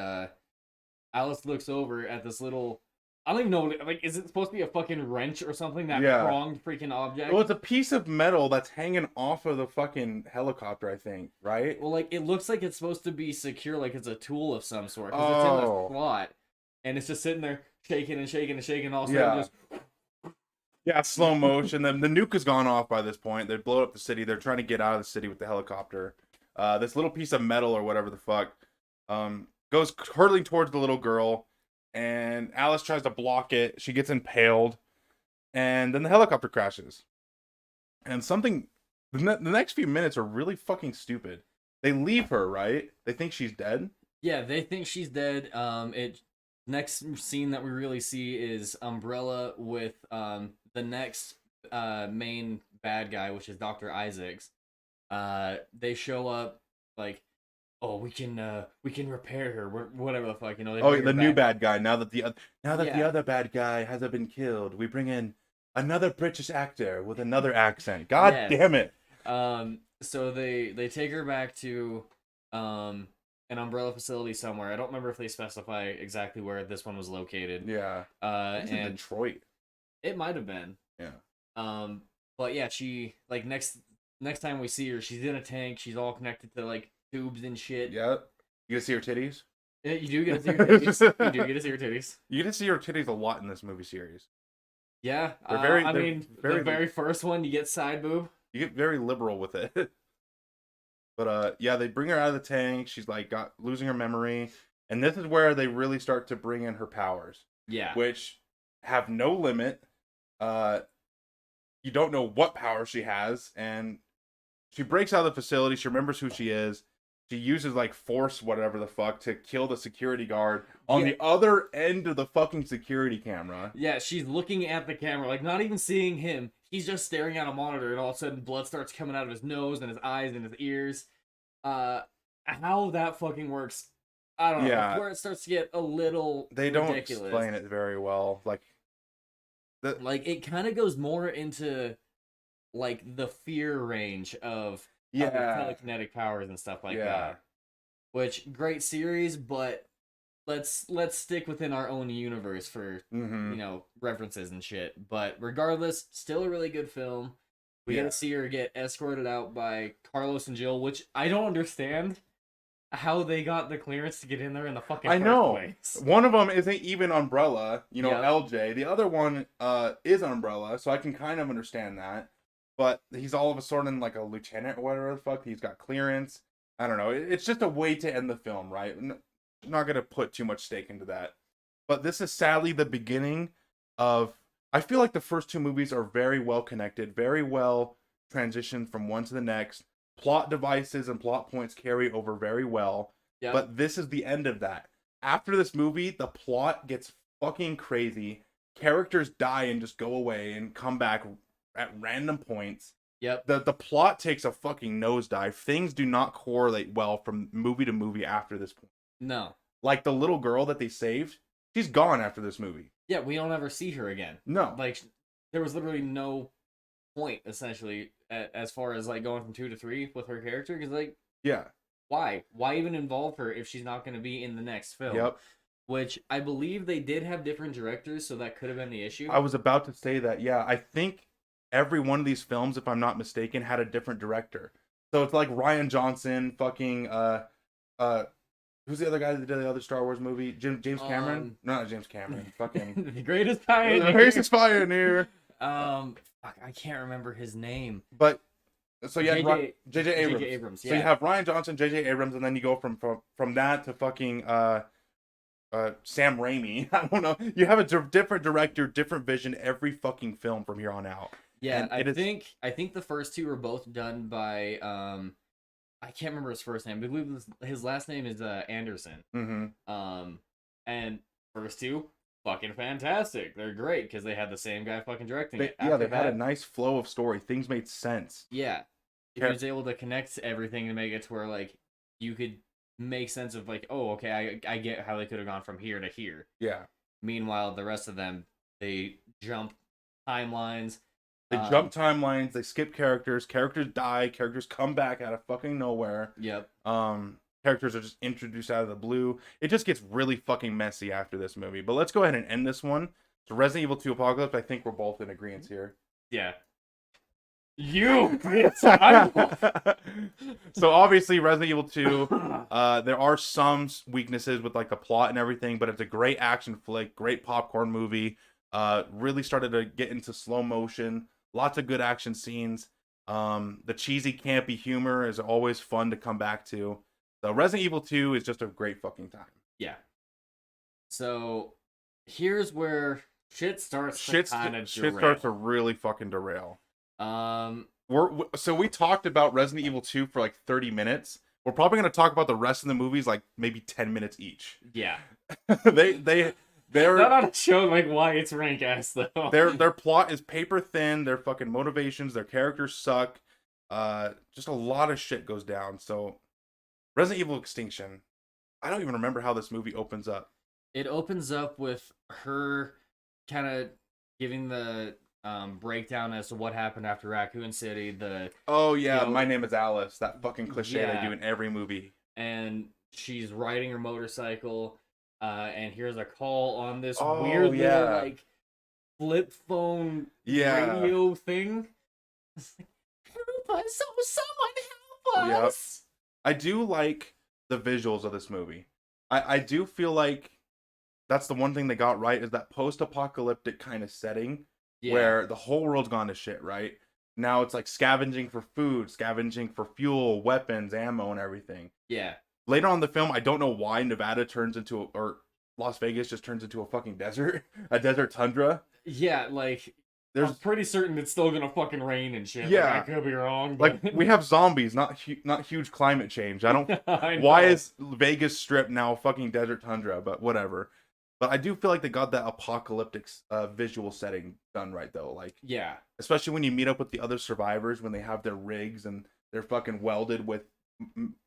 Alice looks over at this little... I don't even know, like, is it supposed to be a fucking wrench or something? That Yeah. pronged freaking object? Well, it's a piece of metal that's hanging off of the fucking helicopter, I think, right? Well, like, it looks like it's supposed to be secure, like it's a tool of some sort. Because it's in Oh. the slot. And it's just sitting there shaking and shaking and shaking. All of a Yeah. sudden, just... Yeah, slow motion. Then the nuke has gone off by this point. They blow up the city. They're trying to get out of the city with the helicopter. This little piece of metal or whatever the fuck goes hurtling towards the little girl, and Alice tries to block it. She gets impaled, and then the helicopter crashes. And the next few minutes are really fucking stupid. They leave her, right? They think she's dead. Yeah, they think she's dead. Next scene that we really see is Umbrella with the next main bad guy, which is Dr. Isaacs. They show up like, oh, we can repair her, whatever the fuck, they Oh, bring her the new back. bad guy. Now that the Yeah. other bad guy hasn't been killed, we bring in another British actor with another accent. God Yes. damn it! So they take her back to an Umbrella facility somewhere. I don't remember if they specify exactly where this one was located. Yeah, it's in And Detroit. it might have been. Yeah. But yeah, she like next time we see her, she's in a tank. She's all connected to like tubes and shit. Yeah. You get to see her titties. Yeah, you do get to see her titties. You do get to see her titties. You get to see her titties a lot in this movie series. Yeah, They're very- I they're mean, very- the very first one, you get side boob. You get very liberal with it. But yeah, they bring her out of the tank. She's like got losing her memory, and this is where they really start to bring in her powers, Yeah. which have no limit. Uh, you don't know what power she has, and she breaks out of the facility. She remembers who she is. She uses like force, whatever the fuck, to kill the security guard on Yeah. the other end of the fucking security camera. Yeah, she's looking at the camera, like not even seeing him. He's just staring at a monitor, and all of a sudden, blood starts coming out of his nose and his eyes and his ears. How that fucking works, I don't know. Yeah. That's where it starts to get a little They don't ridiculous. explain it very well. Like Like it kind of goes more into like the fear range of yeah, telekinetic powers and stuff like that. Which great series, but let's stick within our own universe for Mm-hmm. references and shit. But regardless, still a really good film. We get Yeah. to see her get escorted out by Carlos and Jill, which I don't understand how they got the clearance to get in there in the fucking I first know. place. One of them isn't even Umbrella, Yeah. LJ. The other one is Umbrella, so I can kind of understand that. But he's all of a sudden like a lieutenant or whatever the fuck. He's got clearance. I don't know. It's just a way to end the film, right? Not gonna put too much stake into that. But this is sadly the beginning of. I feel like the first two movies are very well connected, very well transitioned from one to the next. Plot devices and plot points carry over very well. Yeah. But this is the end of that. After this movie, the plot gets fucking crazy. Characters die and just go away and come back at random points. Yep. The plot takes a fucking nosedive. Things do not correlate well from movie to movie after this point. No. Like the little girl that they saved, she's gone after this movie. Yeah, we don't ever see her again. No. Like there was literally no point essentially as far as like going from 2 to 3 with her character, because like Yeah. why even involve her if she's not going to be in the next film? Yep. Which I believe they did have different directors, so that could have been the issue. I was about to say that. Yeah, I think every one of these films, if I'm not mistaken, had a different director. So it's like Ryan Johnson, fucking who's the other guy that did the other Star Wars movie? James Cameron? No, not James Cameron. Fucking the greatest pioneer. the racist pioneer. Fuck, I can't remember his name. But so you had J.J. J.J. Abrams. J.J. Abrams, So you yeah. have Ryan Johnson, J.J. Abrams, and then you go from that to fucking Sam Raimi. I don't know. You have a different director, different vision every fucking film from here on out. Yeah, And I think the first two were both done by I can't remember his first name. I believe his last name is Anderson. Mm-hmm. And first two fucking fantastic. They're great because they had the same guy fucking directing it. They After had a that, nice flow of story. Things made sense. yeah. He Char- was able to connect everything and make it to where like you could make sense of like, oh, okay, I get how they could have gone from here to here. Yeah. Meanwhile, the rest of them, they jump timelines. They jump timelines. They skip characters. Characters die. Characters come back out of fucking nowhere. Yep. Characters are just introduced out of the blue. It just gets really fucking messy after this movie. But let's go ahead and end this one. So Resident Evil 2 Apocalypse, I think we're both in agreement here. Yeah. You bitch. So obviously Resident Evil 2, there are some weaknesses with like the plot and everything, but it's a great action flick, great popcorn movie. Really started to get into slow motion, lots of good action scenes. The cheesy campy humor is always fun to come back to. So Resident Evil 2 is just a great fucking time. Yeah. So here's where shit starts to kind of Shit starts to really fucking derail. So we talked about Resident Evil 2 for like 30 minutes. We're probably going to talk about the rest of the movies like maybe 10 minutes each. Yeah. They're not on a show like why it's rank ass though. their plot is paper thin, their fucking motivations, their characters suck. Just a lot of shit goes down. So Resident Evil Extinction. I don't even remember how this movie opens up. It opens up with her kind of giving the breakdown as to what happened after Raccoon City, Oh yeah, You know, my name is Alice. That fucking cliche Yeah. they do in every movie. and she's riding her motorcycle, and here's a call on this Oh, weird yeah. little like flip phone Yeah. radio thing. It's like, help us! Oh, someone help Yep. us! I do like the visuals of this movie. I do feel like that's the one thing they got right is that post-apocalyptic kind of setting Yeah. where the whole world's gone to shit, right? Now it's like scavenging for food, scavenging for fuel, weapons, ammo, and everything. Yeah. Later on in the film, I don't know why Nevada turns into or Las Vegas just turns into a fucking desert, a desert tundra. Yeah, like There's I'm pretty certain it's still gonna fucking rain and shit. Yeah. Like, I could be wrong, like but we have zombies, not huge climate change. I don't. I Why know. is Vegas Strip now fucking desert tundra? But whatever. But I do feel like they got that apocalyptic visual setting done right though. Like Yeah. especially when you meet up with the other survivors when they have their rigs and they're fucking welded with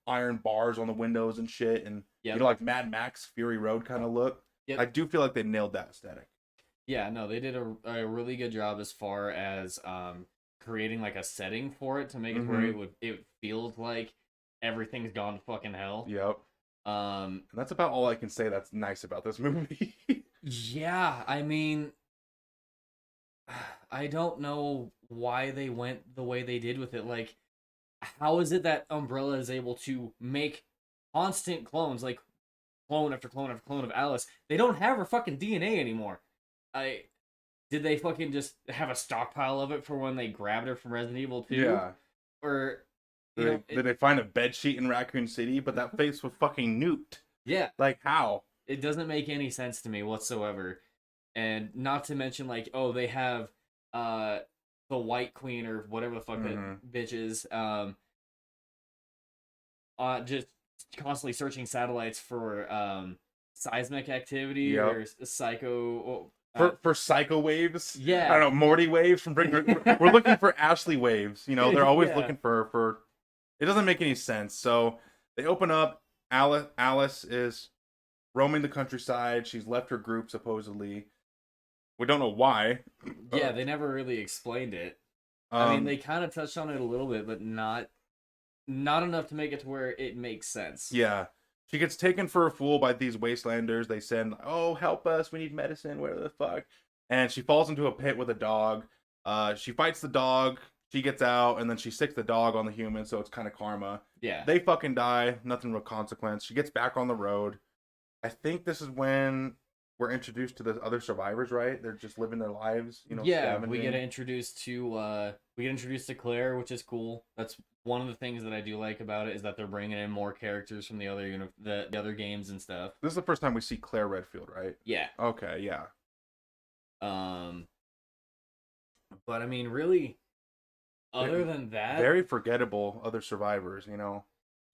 iron bars on the windows and shit, and Yep. you know, like Mad Max Fury Road kind of look. Yep. I do feel like they nailed that aesthetic. Yeah, no, they did a really good job as far as creating like a setting for it to make it where it feels like everything's gone to fucking hell. Yep. Um And that's about all I can say that's nice about this movie. yeah, I mean I don't know why they went the way they did with it. Like how is it that Umbrella is able to make constant clones, like clone after clone after clone of Alice? They don't have her fucking DNA anymore. Did they fucking just have a stockpile of it for when they grabbed her from Resident Evil 2? Yeah. Or Did they find a bed sheet in Raccoon City? But that face was fucking nuked. yeah, Like how? it doesn't make any sense to me whatsoever. And not to mention like, oh, they have the White Queen or whatever the fuck that bitch is, just constantly searching satellites for seismic activity Yep. or psycho. For psycho waves, Yeah. I don't know, Morty waves from we're looking for Ashley waves. You know, they're always Yeah. looking for. It doesn't make any sense. So they open up. Alice is roaming the countryside. She's left her group supposedly. We don't know why. Yeah, they never really explained it. I mean, they kind of touched on it a little bit, but not enough to make it to where it makes sense. Yeah. She gets taken for a fool by these wastelanders. They send, oh, help us. We need medicine. Where the fuck? And she falls into a pit with a dog. She fights the dog. She gets out, and then she sicks the dog on the human, so it's kind of karma. Yeah. They fucking die. Nothing real consequence. She gets back on the road. I think this is when we're introduced to the other survivors, right? They're just living their lives, you know. Yeah, scavenging. we get introduced to Claire, which is cool. That's one of the things that I do like about it, is that they're bringing in more characters from the other the other games and stuff. This is the first time we see Claire Redfield, right? Yeah. Okay, yeah. But I mean, really, other than that, Very forgettable other survivors, you know.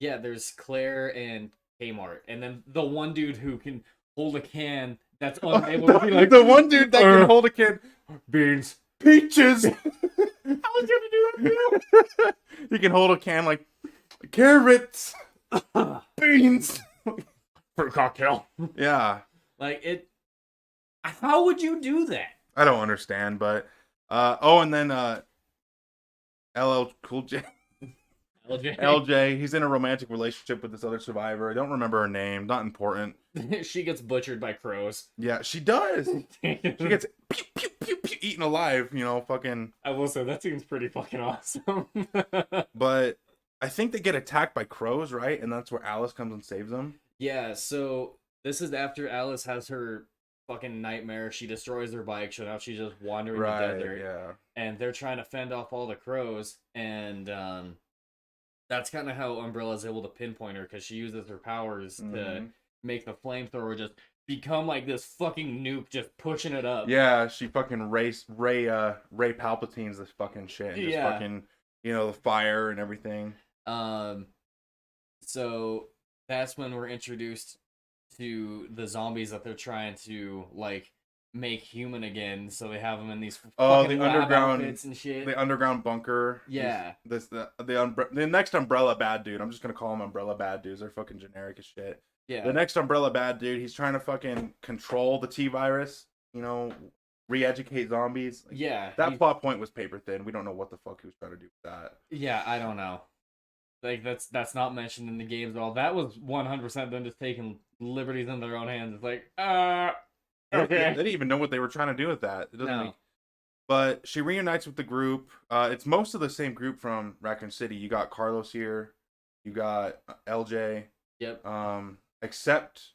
yeah, there's Claire and Kmart, and then the one dude who can hold a can that's unable to be like the one dude that can hold a kid. beans. Peaches. I was gonna do that too. He can hold a can like carrots, beans For a cocktail. Yeah, Like it. How would you do that? I don't understand, but and then LL Cool J. LJ. LJ, he's in a romantic relationship with this other survivor. I don't remember her name. Not important. She gets butchered by crows. Yeah, she does. She gets pew, pew, pew, pew, eaten alive. You know, fucking. I will say that seems pretty fucking awesome. But I think they get attacked by crows, right? And that's where Alice comes and saves them. Yeah, so this is after Alice has her fucking nightmare. She destroys her bike, so now she's just wandering the desert. Yeah. And they're trying to fend off all the crows, and that's kind of how Umbrella's able to pinpoint her, because she uses her powers to make the flamethrower just become like this fucking nuke, just pushing it up. Yeah, she fucking Ray Palpatine's this fucking shit. And just Yeah. fucking, you know, the fire and everything. So that's when we're introduced to the zombies that they're trying to like make human again. So they have them in these fucking the lab underground outfits and shit. The underground bunker. Yeah. The next Umbrella bad dude. I'm just gonna call them Umbrella bad dudes. They're fucking generic as shit. Yeah. The next Umbrella bad dude, he's trying to fucking control the T virus. You know, re-educate zombies. Like, Yeah. that plot point was paper thin. We don't know what the fuck he was trying to do with that. Yeah, I don't know. Like that's not mentioned in the games at all. That was 100% them just taking liberties in their own hands. It's like, They okay. didn't even know what they were trying to do with that. It doesn't No. make... But she reunites with the group. It's most of the same group from Raccoon City. You got Carlos here. You got LJ. Yep. Except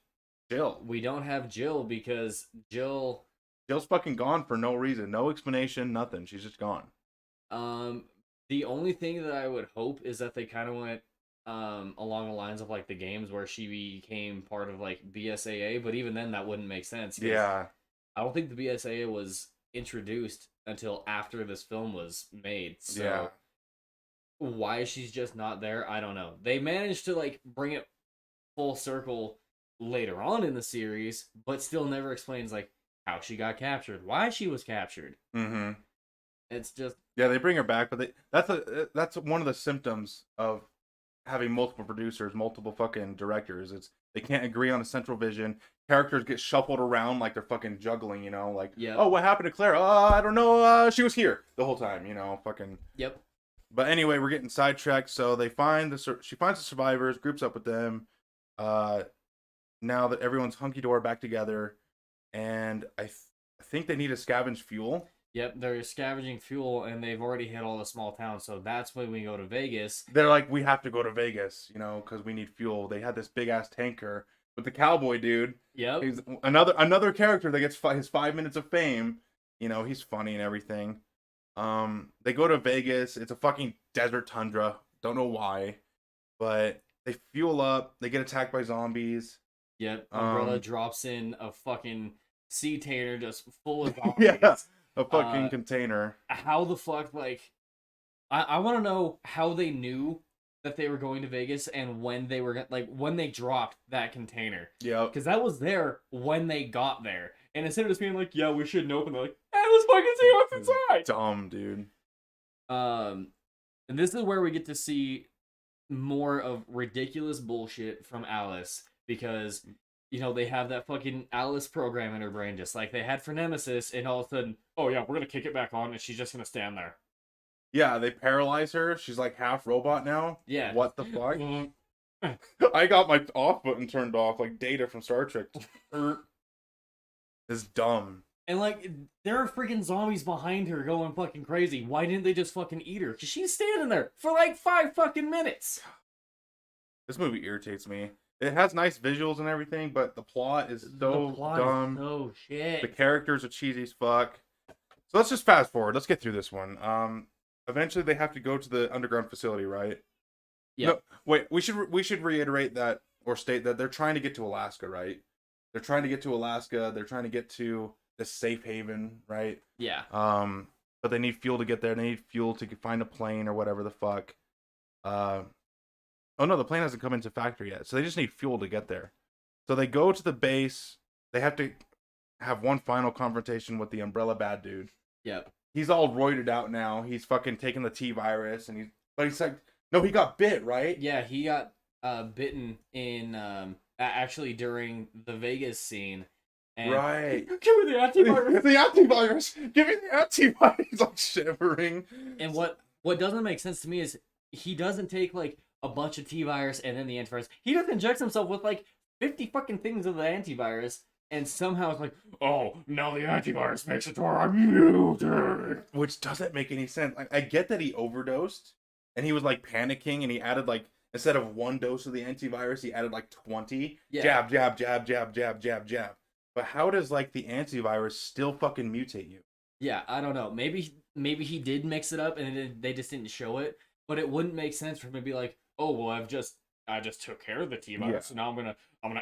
Jill. We don't have Jill because Jill. Jill's fucking gone for no reason. No explanation, nothing. She's just gone. The only thing that I would hope is that they kind of went along the lines of like the games where she became part of like BSAA, but even then that wouldn't make sense. 'Cause Yeah. I don't think the BSAA was introduced until after this film was made. So Yeah. why she's just not there, I don't know. They managed to like bring it full circle later on in the series, but still never explains like how she got captured, why she was captured. Mm-hmm. It's just Yeah, they bring her back, but that's one of the symptoms of having multiple producers, multiple fucking directors. It's they can't agree on a central vision. Characters get shuffled around like they're fucking juggling, you know, like Yep. oh, what happened to Claire? I don't know. She was here the whole time, you know, fucking. yep. But anyway, we're getting sidetracked. So they find she finds the survivors, groups up with them. Now that everyone's hunky dory back together, and I think they need to scavenge fuel. Yep, they're scavenging fuel and they've already hit all the small towns, so that's when we go to Vegas. They're like, we have to go to Vegas, you know, because we need fuel. They had this big ass tanker with the cowboy dude. Yep. He's another character that gets his 5 minutes of fame. You know, he's funny and everything. They go to Vegas. It's a fucking desert tundra. Don't know why, but they fuel up. They get attacked by zombies. Yep. Umbrella drops in a fucking sea tater just full of zombies. Yeah, a fucking container. How the fuck, like, I want to know how they knew that they were going to Vegas and when they were, like, when they dropped that container. Yeah, Because that was there when they got there. And instead of just being like, yeah, we shouldn't open, they're like, hey, let's fucking see what's inside. dumb, dude. And this is where we get to see more of ridiculous bullshit from Alice because, you know, they have that fucking Alice program in her brain just like they had for Nemesis, and all of a sudden, oh yeah, we're gonna kick it back on and she's just gonna stand there. Yeah, they paralyze her. She's like half robot now. Yeah. What the fuck? I got my off button turned off like Data from Star Trek. It's dumb. And like, there are freaking zombies behind her going fucking crazy. Why didn't they just fucking eat her? Because she's standing there for like 5 fucking minutes. This movie irritates me. It has nice visuals and everything, but the plot is so The plot dumb. is so shit. The characters are cheesy as fuck. So let's just fast forward. Let's get through this one. Eventually they have to go to the underground facility, right? Yeah. No, wait. We should reiterate that or state that they're trying to get to Alaska, right? They're trying to get to Alaska. They're trying to get to the safe haven, right? Yeah. But they need fuel to get there. They need fuel to find a plane or whatever the fuck. Oh no, the plane hasn't come into factory yet, so they just need fuel to get there. So they go to the base. They have to have one final confrontation with the Umbrella Bad Dude. Yep. He's all roided out now. He's fucking taking the T virus, and he's like, no, he got bit, right? Yeah, he got bitten in actually during the Vegas scene. And Right. give me the antivirus. The antivirus. Give me the antivirus. He's like shivering. And what doesn't make sense to me is he doesn't take like a bunch of T-virus and then the antivirus. He just injects himself with like 50 fucking things of the antivirus, and somehow it's like, oh, now the antivirus makes it to where I'm muted. Which doesn't make any sense. Like, I get that he overdosed and he was like panicking and he added like, instead of 1 dose of the antivirus, he added like 20. Yeah. Jab, jab, jab, jab, jab, jab, jab. But how does like the antivirus still fucking mutate you? Yeah, I don't know. Maybe he did mix it up and they just didn't show it. But it wouldn't make sense for him to be like, oh well, I just took care of the T-virus, Yeah. so now I'm gonna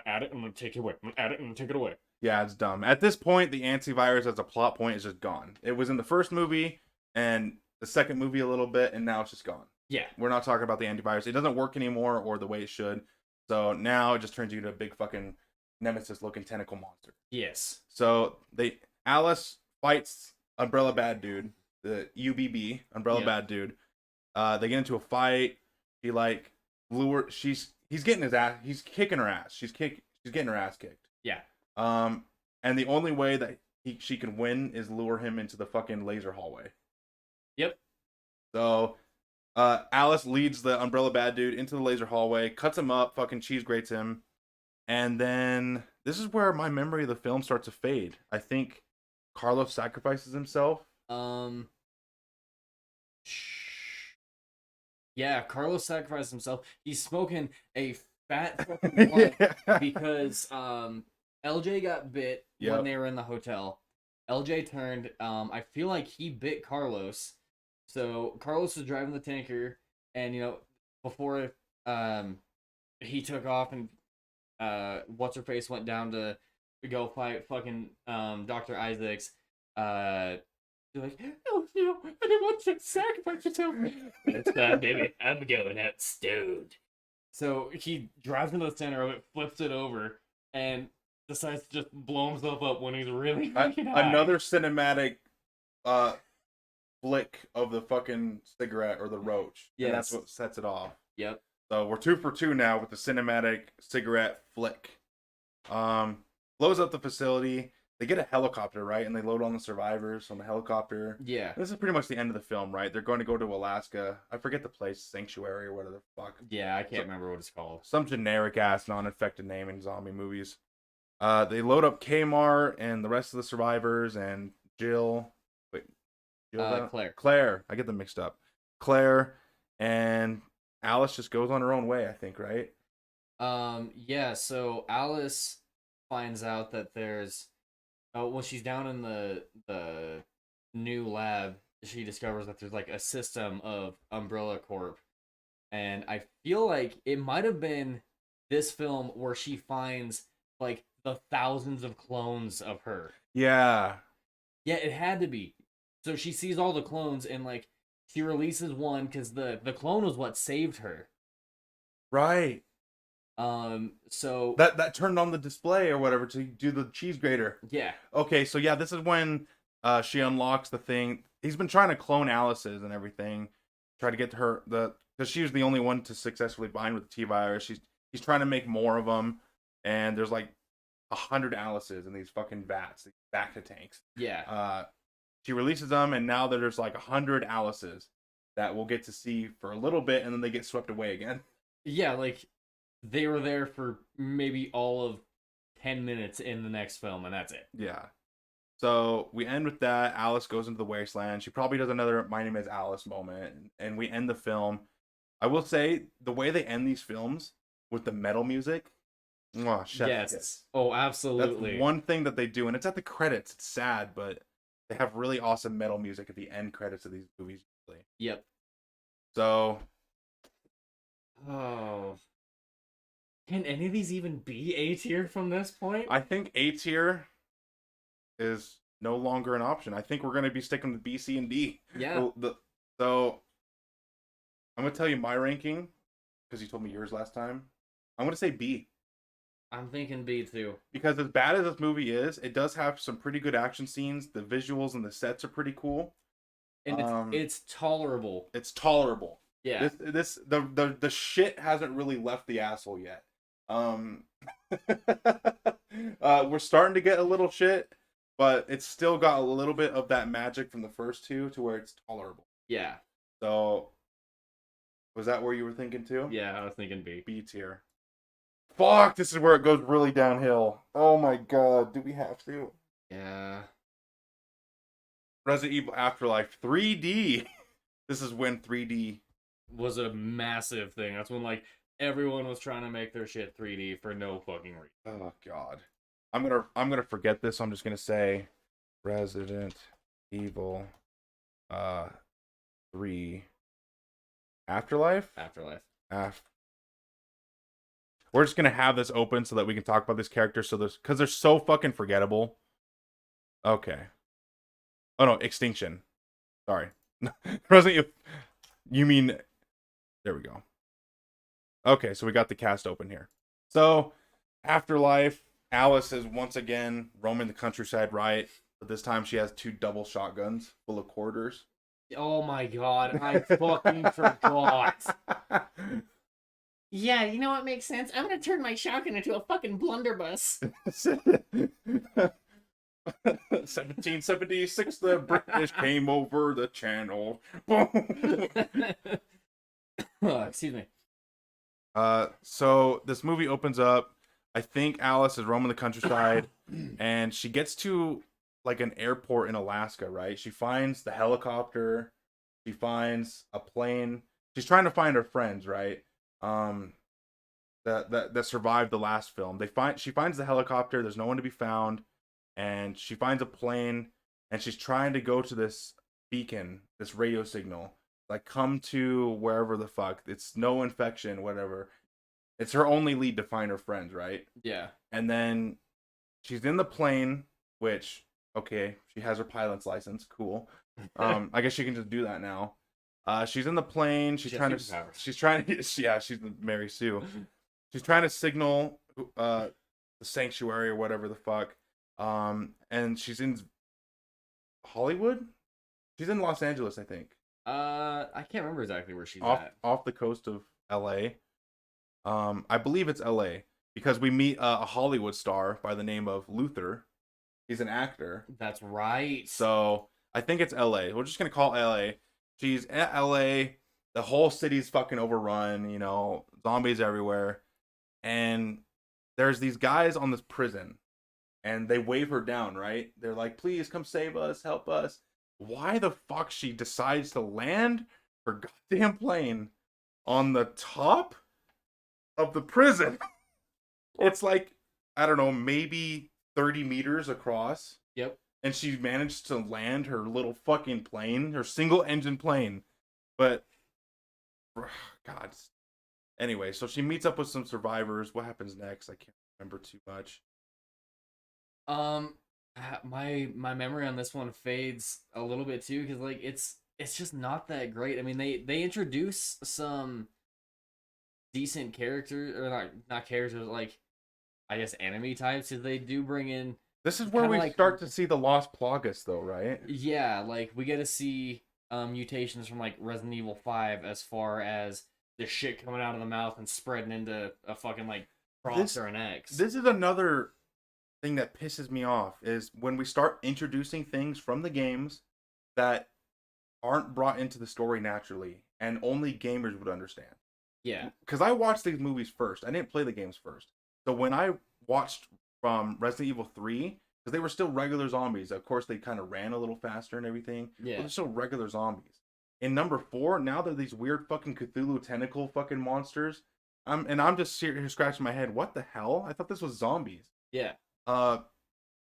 add it and I'm gonna take it away. I'm gonna add it and take it away. Yeah, it's dumb. At this point, the antivirus as a plot point is just gone. It was in the first movie and the second movie a little bit, and now it's just gone. Yeah. We're not talking about the antivirus. It doesn't work anymore or the way it should. So now it just turns you into a big fucking Nemesis-looking tentacle monster. Yes. So Alice fights Umbrella Bad Dude, the UBB, Umbrella Yeah. Bad Dude. They get into a fight. He like he's getting his ass. He's kicking her ass. She's getting her ass kicked. Yeah. And the only way that she can win is lure him into the fucking laser hallway. Yep. So, Alice leads the Umbrella Bad Dude into the laser hallway, cuts him up, fucking cheese grates him, and then this is where my memory of the film starts to fade. I think Carlos sacrifices himself. Yeah, Carlos sacrificed himself. He's smoking a fat fucking blunt Yeah. because LJ got bit Yep. when they were in the hotel. LJ turned. I feel like he bit Carlos, So Carlos is driving the tanker, and before he took off and what's her face went down to go fight fucking Dr. Isaacs. They're like, oh no, I didn't want you to sacrifice yourself. It's fine, baby. I'm going out stoned. So he drives into the center of it, flips it over, and decides to just blow himself up when he's really fucking high. Another cinematic flick of the fucking cigarette or the roach. Yes. And that's what sets it off. Yep. So we're 2 for 2 now with the cinematic cigarette flick. Blows up the facility. They get a helicopter, right? And they load on the survivors on the helicopter. Yeah. This is pretty much the end of the film, right? They're going to go to Alaska. I forget the place, Sanctuary or whatever the fuck. Yeah, I can't remember what it's called. Some generic ass non-infected name in zombie movies. They load up Kmart and the rest of the survivors and Jill. Wait, Jill? Claire. Claire. I get them mixed up. Claire and Alice just goes on her own way, I think, right? Yeah, so Alice finds out that there's when she's down in the new lab, she discovers that there's like a system of Umbrella Corp. And I feel like it might have been this film where she finds like the thousands of clones of her. Yeah. Yeah, it had to be. So she sees all the clones and like she releases one because the clone was what saved her. Right. So That turned on the display or whatever to do the cheese grater. yeah. Okay, so yeah, this is when she unlocks the thing. He's been trying to clone Alice's and everything. Try to get to her because she was the only one to successfully bind with the T virus. He's trying to make more of them, and there's like 100 Alice's in these fucking vats, these Bacta tanks. Yeah. She releases them, and now there's like 100 Alice's that we'll get to see for a little bit, and then they get swept away again. Yeah, like they were there for maybe all of 10 minutes in the next film, and that's it. Yeah. So we end with that. Alice goes into the wasteland. She probably does another "My name is Alice" moment, and we end the film. I will say the way they end these films with the metal music. Oh, Yes. Oh, absolutely. That's one thing that they do, and it's at the credits. It's sad, but they have really awesome metal music at the end credits of these movies. Usually. Yep. So, oh, can any of these even be A tier from this point? I think A tier is no longer an option. I think we're going to be sticking with B, C, and D. Yeah. So, I'm going to tell you my ranking because you told me yours last time. I'm going to say B. I'm thinking B too. Because as bad as this movie is, it does have some pretty good action scenes. The visuals and the sets are pretty cool. And it's tolerable. It's tolerable. Yeah. The shit hasn't really left the asshole yet. We're starting to get a little shit, but it's still got a little bit of that magic from the first two to where it's tolerable. Yeah. So, was that where you were thinking too? Yeah, I was thinking B. B tier. Fuck, this is where it goes really downhill. Oh my god, do we have to? Yeah. Resident Evil Afterlife 3D. This is when 3D was a massive thing. That's when like everyone was trying to make their shit 3D for no fucking reason. Oh god. I'm gonna forget this, so I'm just gonna say Resident Evil 3 Afterlife? Afterlife. We're just gonna have this open so that we can talk about this character because they're so fucking forgettable. Okay. Oh no, Extinction. Sorry. Resident Evil. You mean there we go. Okay, so we got the cast open here. So, Afterlife, Alice is once again roaming the countryside, right? But this time she has 2 double shotguns full of quarters. Oh my god, I fucking forgot. Yeah, you know what makes sense? I'm gonna turn my shotgun into a fucking blunderbuss. 1776, the British came over the channel. Excuse me. So this movie opens up. I think Alice is roaming the countryside, and she gets to like an airport in Alaska, right? She finds the helicopter. She finds a plane. She's trying to find her friends, right? That survived the last film. She finds the helicopter. There's no one to be found, and she finds a plane, and she's trying to go to this beacon, this radio signal, like come to wherever the fuck. It's no infection, whatever. It's her only lead to find her friends, right? Yeah. And then she's in the plane, which okay, she has her pilot's license, cool. I guess she can just do that now. She's in the plane. She's She has trying to. superpowers. She's trying to. Yeah, she's Mary Sue. She's trying to signal the sanctuary or whatever the fuck. And she's in Hollywood. She's in Los Angeles, I think. I can't remember exactly where she's Off at. off the coast of L.A. I believe it's L.A. because we meet a Hollywood star by the name of Luther. He's an actor. That's right. So I think it's LA. We're just gonna call LA. She's at LA. The whole city's fucking overrun, you know, zombies everywhere. And there's these guys on this prison and they wave her down, right? They're like, please come save us, help us. Why the fuck she decides to land her goddamn plane on the top of the prison? It's like, I don't know, maybe 30 meters across. Yep. And she managed to land her little fucking plane, her single engine plane. But God. Anyway, so she meets up with some survivors. What happens next? I can't remember too much. My memory on this one fades a little bit too, because like it's just not that great. I mean, they introduce some decent characters, or not characters, like I guess enemy types, because they do bring in. This is where Kinda we like- start to see the Lost Plagas, though, right? Yeah, like we get to see mutations from like Resident Evil 5, as far as the shit coming out of the mouth and spreading into a fucking like cross This- or an X. This is another thing that pisses me off is when we start introducing things from the games that aren't brought into the story naturally and only gamers would understand. Yeah. Because I watched these movies first. I didn't play the games first. So when I watched from Resident Evil 3, because they were still regular zombies. Of course, they kind of ran a little faster and everything. But Yeah. they're still regular zombies. In number 4, now they're these weird fucking Cthulhu tentacle fucking monsters. I'm just here scratching my head. What the hell? I thought this was zombies. Yeah.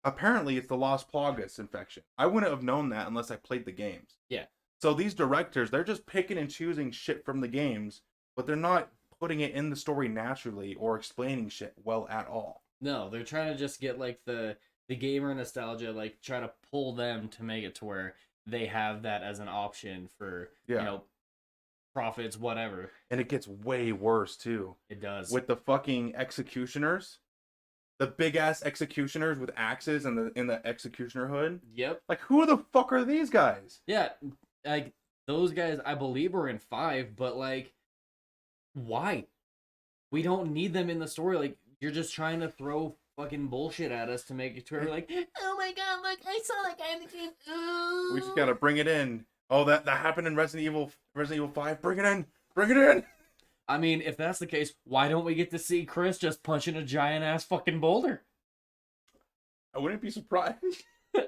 Apparently it's the Lost Plagas infection. I wouldn't have known that unless I played the games. Yeah. So these directors, they're just picking and choosing shit from the games, but they're not putting it in the story naturally or explaining shit well at all. No, they're trying to just get like the gamer nostalgia, like try to pull them to make it to where they have that as an option for Yeah. you know, profits, whatever. And it gets way worse too. It does. With the fucking executioners. The big ass executioners with axes and in the executioner hood. Yep. Like, who the fuck are these guys? Yeah, like those guys I believe were in 5, but like why? We don't need them in the story. Like, you're just trying to throw fucking bullshit at us to make it to where we're like, oh my god, look, I saw that guy in the game. Ooh. We just gotta bring it in. Oh, that happened in Resident Evil 5. Bring it in. Bring it in. I mean, if that's the case, why don't we get to see Chris just punching a giant ass fucking boulder? I wouldn't be surprised.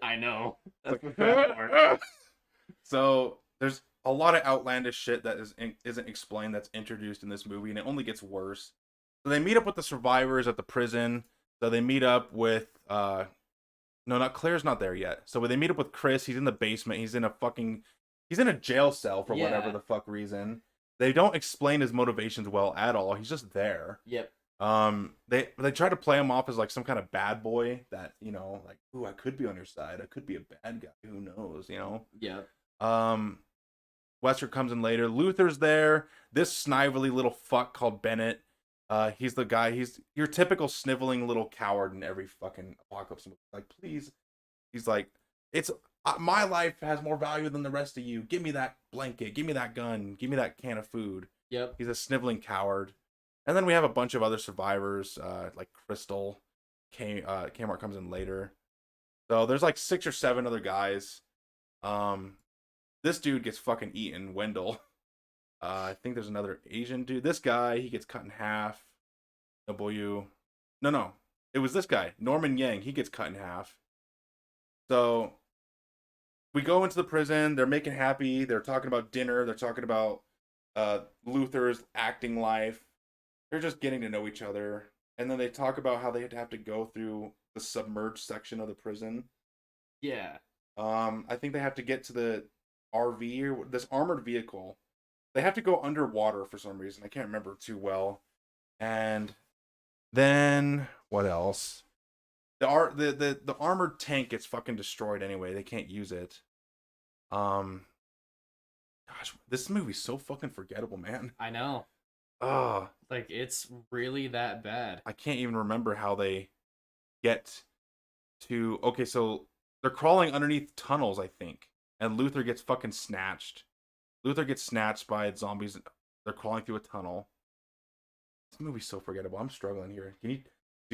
I know. That's the Like, bad part. so there's a lot of outlandish shit that isn't explained that's introduced in this movie, and it only gets worse. So they meet up with the survivors at the prison. So they meet up with no, not Claire's not there yet. So when they meet up with Chris, he's in the basement. He's in a jail cell for whatever Yeah. the fuck reason. They don't explain his motivations well at all. He's just there. Yep. They try to play him off as like some kind of bad boy that, you know, like, ooh, I could be on your side. I could be a bad guy. Who knows, you know? Yep. Wesker comes in later. Luther's there. This snively little fuck called Bennett. He's the guy. He's your typical sniveling little coward in every fucking apocalypse movie. Like, please. He's like, it's my life has more value than the rest of you. Give me that blanket. Give me that gun. Give me that can of food. Yep. He's a sniveling coward. And then we have a bunch of other survivors, like Crystal. Kmart comes in later. So there's like 6 or 7 other guys. This dude gets fucking eaten, Wendell. I think there's another Asian dude. This guy, he gets cut in half. No. It was this guy, Norman Yang. He gets cut in half. So we go into the prison. They're making happy. They're talking about dinner. They're talking about Luther's acting life. They're just getting to know each other. And then they talk about how they have to go through the submerged section of the prison. Yeah. I think they have to get to RV or this armored vehicle. They have to go underwater for some reason. I can't remember too well. And then what else? The armored tank gets fucking destroyed anyway. They can't use it. Gosh, this movie's so fucking forgettable, man. I know. Ah, Like, it's really that bad. I can't even remember how they get to. Okay, so they're crawling underneath tunnels, I think, and Luther gets fucking snatched. Luther gets snatched by zombies. They're crawling through a tunnel. This movie's so forgettable. I'm struggling here. Do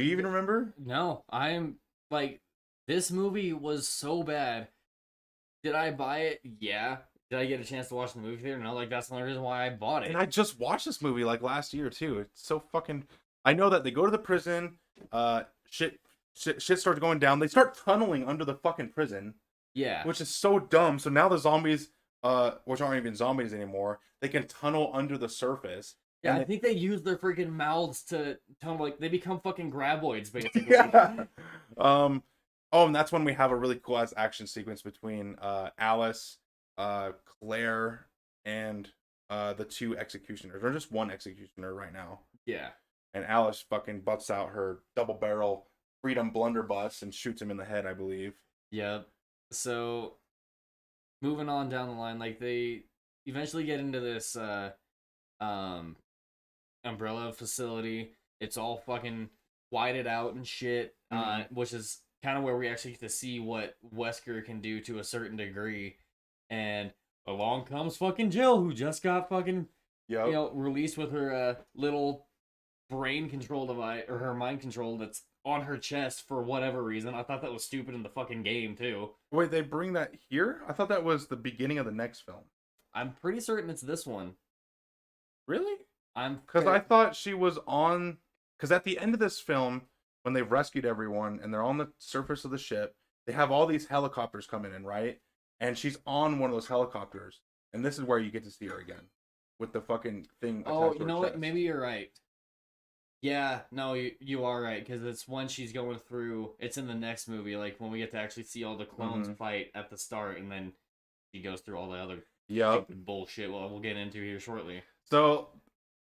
you even remember? No, I'm like, this movie was so bad. Did I buy it? Yeah. Did I get a chance to watch the movie theater? No, like, that's the only reason why I bought it. And I just watched this movie like last year too. It's so fucking. I know that they go to the prison. Shit starts going down. They start tunneling under the fucking prison, Yeah. which is so dumb. So now the zombies, which aren't even zombies anymore, they can tunnel under the surface. Yeah, and I think they use their freaking mouths to tunnel, like, they become fucking graboids, basically. Yeah. Oh, and that's when we have a really cool ass action sequence between Alice, Claire, and the two executioners. Or just one executioner right now. Yeah. And Alice fucking butts out her double barrel freedom blunderbuss and shoots him in the head, I believe. Yep. So, moving on down the line, like, they eventually get into this umbrella facility. It's all fucking whited out and shit, which is kind of where we actually get to see what Wesker can do to a certain degree. And along comes fucking Jill, who just got fucking Yep. released with her little brain control device, or her mind control that's on her chest for whatever reason. I thought that was stupid in the fucking game too. Wait, they bring that here? I thought that was the beginning of the next film. I'm pretty certain it's this one. Really? I'm Because I thought she was on. Because at the end of this film, when they've rescued everyone and they're on the surface of the ship, they have all these helicopters coming in, right? And she's on one of those helicopters, and this is where you get to see her again with the fucking thing. Oh, attached to you her know what? chest. Maybe you're right. Yeah, no, you are right, because it's when she's going through. It's in the next movie, like when we get to actually see all the clones Mhm. fight at the start, and then she goes through all the other Yep. stupid bullshit. Well, we'll get into here shortly. So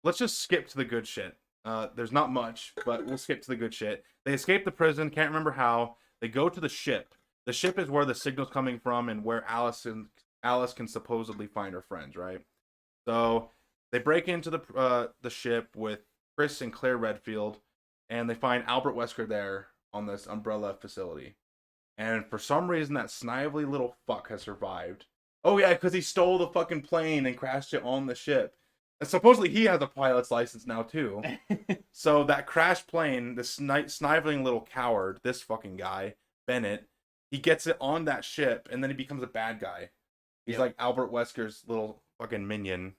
let's just skip to the good shit. There's not much, but we'll skip to the good shit. They escape the prison. Can't remember how. They go to the ship. The ship is where the signal's coming from and where Alice can supposedly find her friends, right? So they break into the ship with Chris and Claire Redfield, and they find Albert Wesker there on this umbrella facility. And for some reason, that snively little fuck has survived. Oh yeah, because he stole the fucking plane and crashed it on the ship. And supposedly he has a pilot's license now too. So that crashed plane, this sniveling little coward, this fucking guy, Bennett, he gets it on that ship, and then he becomes a bad guy. He's Yep. like Albert Wesker's little fucking minion.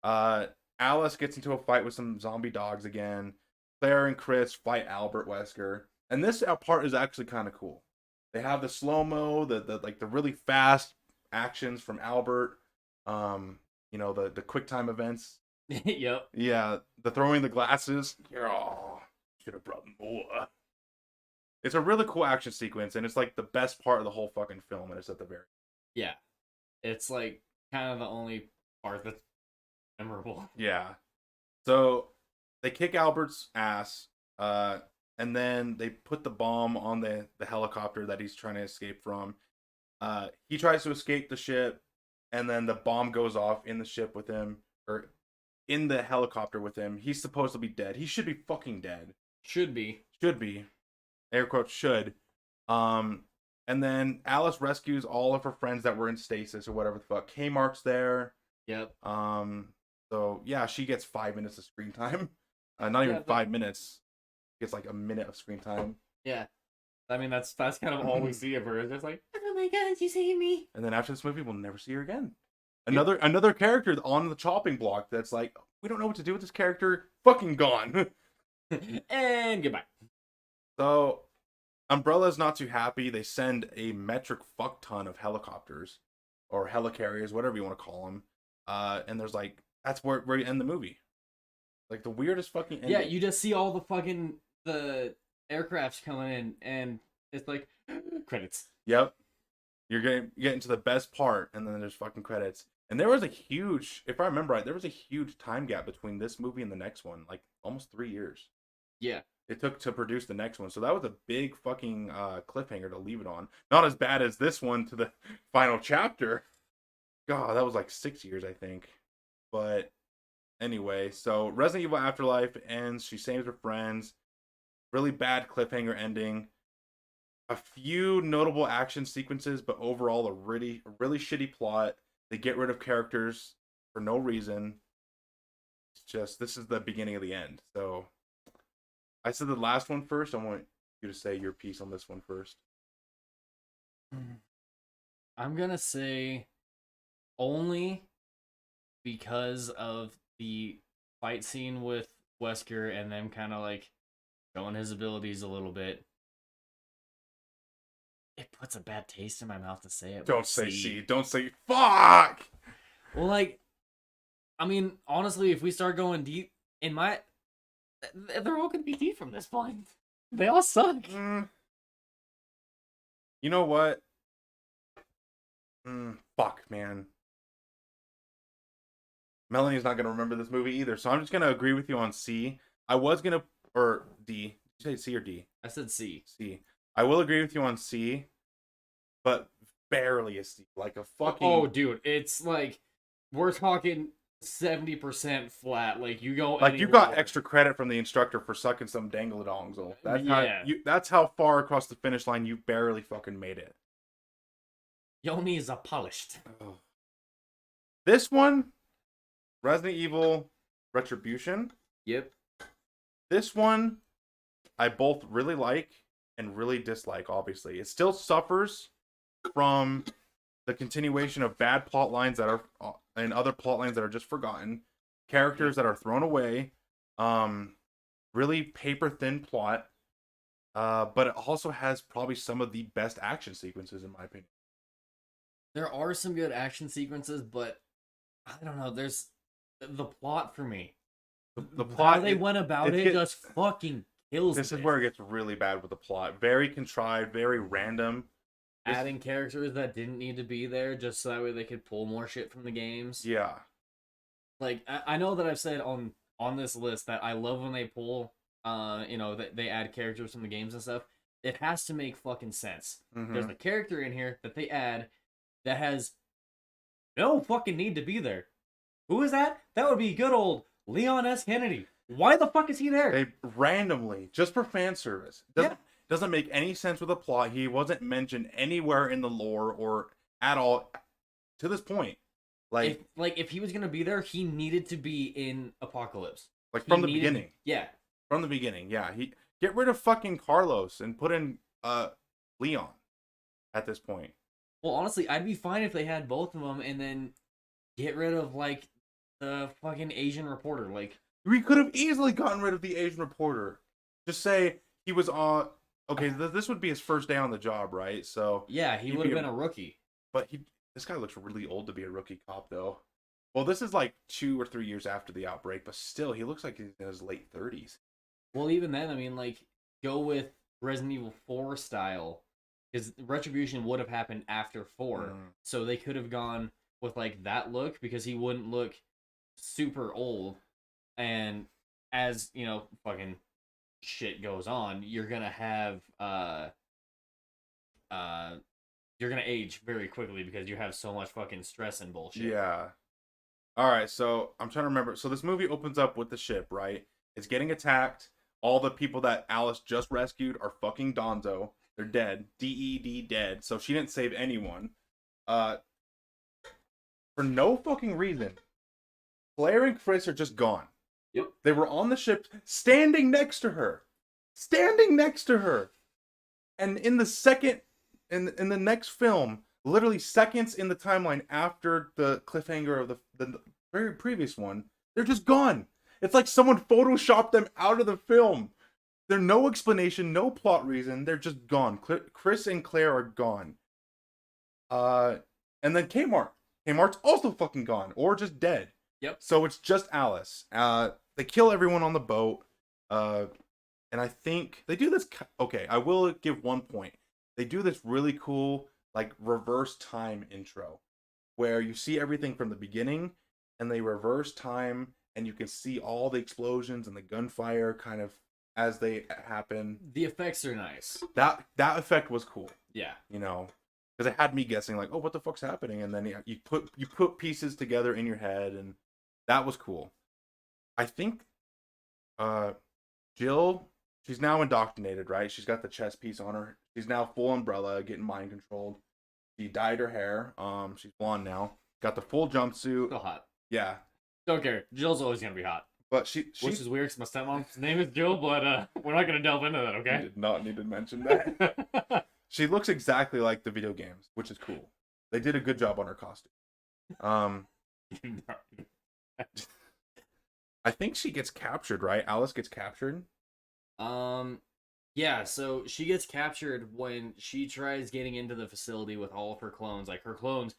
Alice gets into a fight with some zombie dogs again. Claire and Chris fight Albert Wesker, and this part is actually kind of cool. They have the slow mo, the really fast actions from Albert. The quick time events. Yep. Yeah, the throwing the glasses. Oh, should have brought more. It's a really cool action sequence, and it's like the best part of the whole fucking film, and it's at the very. Yeah. It's like kind of the only part that's memorable. Yeah. So they kick Albert's ass, and then they put the bomb on the helicopter that he's trying to escape from. He tries to escape the ship, and then the bomb goes off in the ship with him, or in the helicopter with him. He's supposed to be dead. He should be fucking dead. Should be. Should be. Air quotes should. And then Alice rescues all of her friends that were in stasis or whatever the fuck. Kmart's there. Yep. So yeah, she gets 5 minutes of screen time. Not even Yeah, 5 minutes. Gets like a minute of screen time. Yeah. I mean, that's kind of all we see of her. It's just like, oh my god, you saved me. And then after this movie, we'll never see her again. Another character on the chopping block that's like, we don't know what to do with this character. Fucking gone. And goodbye. So Umbrella's not too happy. They send a metric fuck ton of helicopters or helicarriers, whatever you want to call them. And there's like, that's where you end the movie. Like the weirdest fucking ending. Yeah, you just see all the fucking the aircrafts coming in, and it's like credits. Yep. You're getting to the best part, and then there's fucking credits. And there was a huge, if I remember right, there was a huge time gap between this movie and the next one, like almost 3 years. Yeah. It took to produce the next one, so that was a big fucking cliffhanger to leave it on. Not as bad as this one to the final chapter. God, that was like 6 years, I think. But anyway, so Resident Evil Afterlife ends. She saves her friends. Really bad cliffhanger ending. A few notable action sequences, but overall a really shitty plot. They get rid of characters for no reason. It's just, this is the beginning of the end. So I said the last one first. I want you to say your piece on this one first. I'm gonna say only because of the fight scene with Wesker and them kind of like showing his abilities a little bit. It puts a bad taste in my mouth to say it. Don't say C. Don't say fuck. Well, like, I mean, honestly, if we start going deep, they're all gonna be deep from this point. They all suck. You know what? Fuck, man. Melanie's not gonna remember this movie either, so I'm just gonna agree with you on C. I was gonna, or D. Did you say C or D? I said C. C. I will agree with you on C, but barely a C. Like a fucking. Oh, dude, it's like we're talking 70% flat. Like you go. Like you got extra credit from the instructor for sucking some dangle-dongle. That's how far across the finish line you barely fucking made it. Your knees are polished. Oh. This one, Resident Evil Retribution. Yep. This one, I both really like and really dislike, obviously. It still suffers from the continuation of bad plot lines that are, and other plot lines that are just forgotten. Characters that are thrown away. Really paper-thin plot. But it also has probably some of the best action sequences, in my opinion. There are some good action sequences, but I don't know. There's the plot for me. The plot. How they went about it just fucking kills me. This is where it gets really bad with the plot. Very contrived, very random. Adding characters that didn't need to be there just so that way they could pull more shit from the games. Yeah. Like, I know that I've said on this list that I love when they pull, that they add characters from the games and stuff. It has to make fucking sense. Mm-hmm. There's a character in here that they add that has no fucking need to be there. Who is that? That would be good old Leon S. Kennedy. Why the fuck is he there? They randomly, just for fan service. Doesn't make any sense with the plot. He wasn't mentioned anywhere in the lore or at all to this point. If he was gonna be there, he needed to be in Apocalypse. From the beginning. Yeah. From the beginning, yeah. He get rid of fucking Carlos and put in Leon at this point. Well, honestly, I'd be fine if they had both of them and then get rid of like the fucking Asian reporter. Like we could have easily gotten rid of the Asian reporter. Just say he was on. Okay, this would be his first day on the job, right? So yeah, he would have been a rookie. But this guy looks really old to be a rookie cop, though. Well, this is like 2 or 3 years after the outbreak, but still, he looks like he's in his late 30s. Well, even then, I mean, like, go with Resident Evil 4 style, because Retribution would have happened after 4, so they could have gone with like that look because he wouldn't look super old, and as fucking shit goes on, you're gonna have you're gonna age very quickly because you have so much fucking stress and bullshit. Yeah. All right, so I'm trying to remember. So this movie opens up with the ship, right? It's getting attacked. All the people that Alice just rescued are fucking Donzo. They're dead. DED dead. So she didn't save anyone. For no fucking reason, Claire and Chris are just gone. Yep. They were on the ship, standing next to her. Standing next to her. And in the next film, literally seconds in the timeline after the cliffhanger of the very previous one, they're just gone. It's like someone photoshopped them out of the film. There's no explanation, no plot reason. They're just gone. Chris and Claire are gone. And then Kmart. Kmart's also fucking gone or just dead. Yep. So it's just Alice. They kill everyone on the boat. And I think they do this. Okay, I will give one point. They do this really cool like reverse time intro where you see everything from the beginning and they reverse time and you can see all the explosions and the gunfire kind of as they happen. The effects are nice. That effect was cool, Yeah. you know, because it had me guessing like, oh, what the fuck's happening? And then you put pieces together in your head, and that was cool. I think Jill, she's now indoctrinated, right? She's got the chest piece on her. She's now full Umbrella, getting mind controlled. She dyed her hair. She's blonde now. Got the full jumpsuit. Still hot. Yeah, Don't care. Jill's always gonna be hot. but she Which is weird because my stepmom's name is Jill, but we're not gonna delve into that, you okay? did not need to mention that. She looks exactly like the video games, which is cool. They did a good job on her costume. I think she gets captured, right? Alice gets captured. Yeah, so she gets captured when she tries getting into the facility with all of her clones. Like, her clones,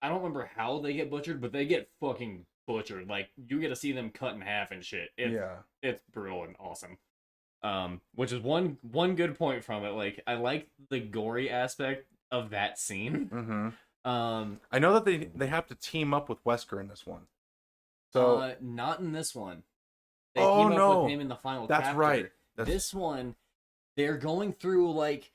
I don't remember how they get butchered, but they get fucking butchered. Like, you get to see them cut in half and shit. It's brutal and awesome. Which is one good point from it. Like, I like the gory aspect of that scene. Mm-hmm. Um, I know that they have to team up with Wesker in this one. So not in this one. They Oh, team up no. with him in the final that's chapter. right. This one, they're going through like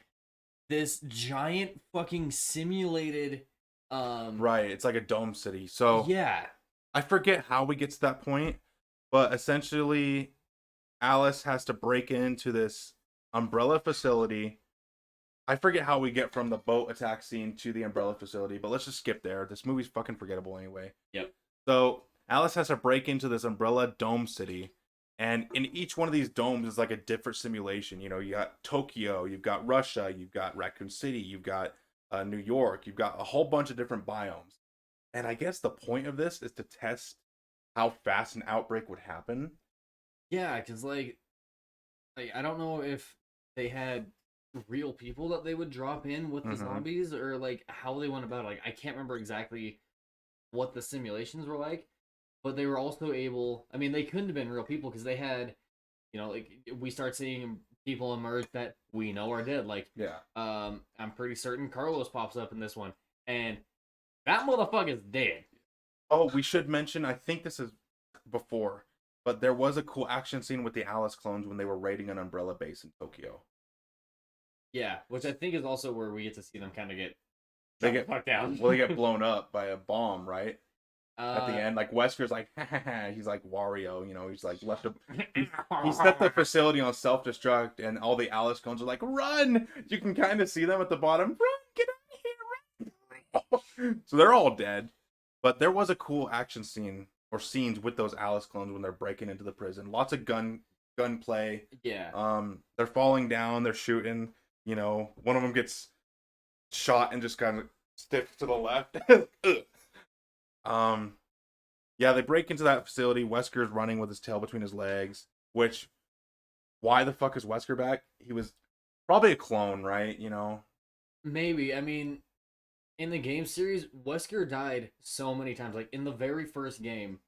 this giant fucking simulated right. It's like a dome city. So yeah. I forget how we get to that point, but essentially Alice has to break into this Umbrella facility. I forget how we get from the boat attack scene to the Umbrella facility, but let's just skip there. This movie's fucking forgettable anyway. Yep. So Alice has to break into this Umbrella dome city, and in each one of these domes is like a different simulation. You know, you got Tokyo, you've got Russia, you've got Raccoon City, you've got New York, you've got a whole bunch of different biomes. And I guess the point of this is to test how fast an outbreak would happen. Yeah, because like I don't know if they had real people that they would drop in with the Mhm. zombies or like how they went about it. Like I can't remember exactly what the simulations were like, but they were also able. I mean, they couldn't have been real people because they had, you know, like we start seeing people emerge that we know are dead. Like, Yeah. I'm pretty certain Carlos pops up in this one, and that motherfucker's dead. Oh, we should mention, I think this is before, but there was a cool action scene with the Alice clones when they were raiding an Umbrella base in Tokyo. Yeah, which I think is also where we get to see them kind of get They shot get the fuck down. Well, they get blown up by a bomb, right? At the Uh, end, like Wesker's like, ha, ha, ha. He's like Wario, you know, he's like left a. He set the facility on self destruct, and all the Alice clones are like, run! You can kind of see them at the bottom. Run! Get out of here! Run! So they're all dead. But there was a cool action scene or scenes with those Alice clones when they're breaking into the prison. Lots of gunplay. Yeah. They're falling down. They're shooting. You know, one of them gets shot and just kind of stiff to the left. Yeah, they break into that facility. Wesker's running with his tail between his legs, which, why the fuck is Wesker back? He was probably a clone, right? You know? Maybe. I mean, in the game series, Wesker died so many times. Like in the very first game,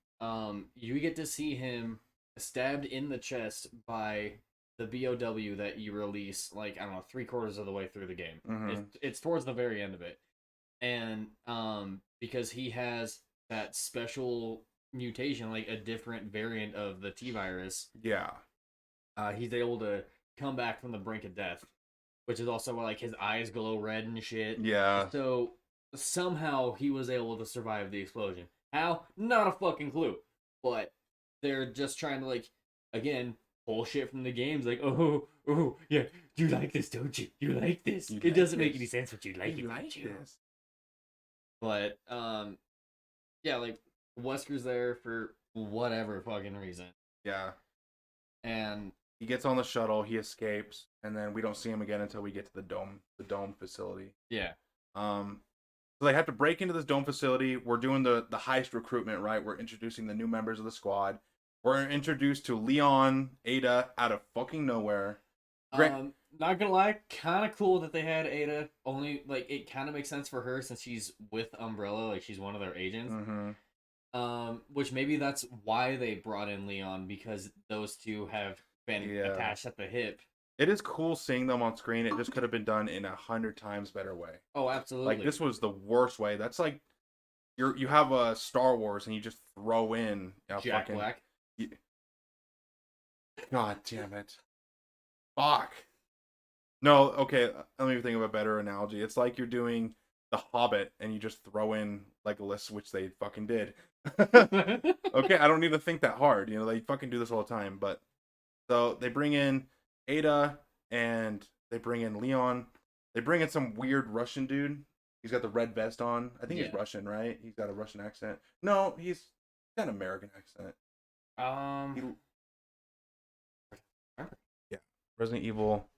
you get to see him stabbed in the chest by the BOW that you release, like, I don't know, 3/4 of the way through the game. Mhm. It's towards the very end of it. And because he has that special mutation, like a different variant of the T virus, Yeah. he's able to come back from the brink of death, which is also why like his eyes glow red and shit. Yeah. So somehow he was able to survive the explosion. How? Not a fucking clue. But they're just trying to like again pull shit from the games. Like, oh, yeah, you like this, don't you? You like this. You It like doesn't make this. any sense, but you like You it, like don't you? this. But yeah, like Wesker's there for whatever fucking reason, Yeah. and He gets on the shuttle, he escapes, and then we don't see him again until we get to the dome facility. yeah, So they have to break into this dome facility. We're doing the heist recruitment, right? We're introducing the new members of the squad. We're introduced to Leon, Ada, out of fucking nowhere. not gonna lie, kind of cool that they had Ada. Only like it kind of makes sense for her since she's with Umbrella, like she's one of their agents. Mm-hmm. Which maybe that's why they brought in Leon because those two have been Yeah. attached at the hip. it is cool seeing them on screen. It just could have been done in 100 times better way. Oh, absolutely. Like this was the worst way. That's like you have a Star Wars and you just throw in a Jack fucking Black. God damn it. Fuck. No, okay, let me think of a better analogy. It's like you're doing The Hobbit and you just throw in Legolas, which they fucking did. Okay, I don't need to think that hard. You know, they fucking do this all the time. But so they bring in Ada and they bring in Leon. They bring in some weird Russian dude. He's got the red vest on. I think he's Yeah. Russian, right? He's got a Russian accent. No, he's got an American accent. Yeah. Resident Evil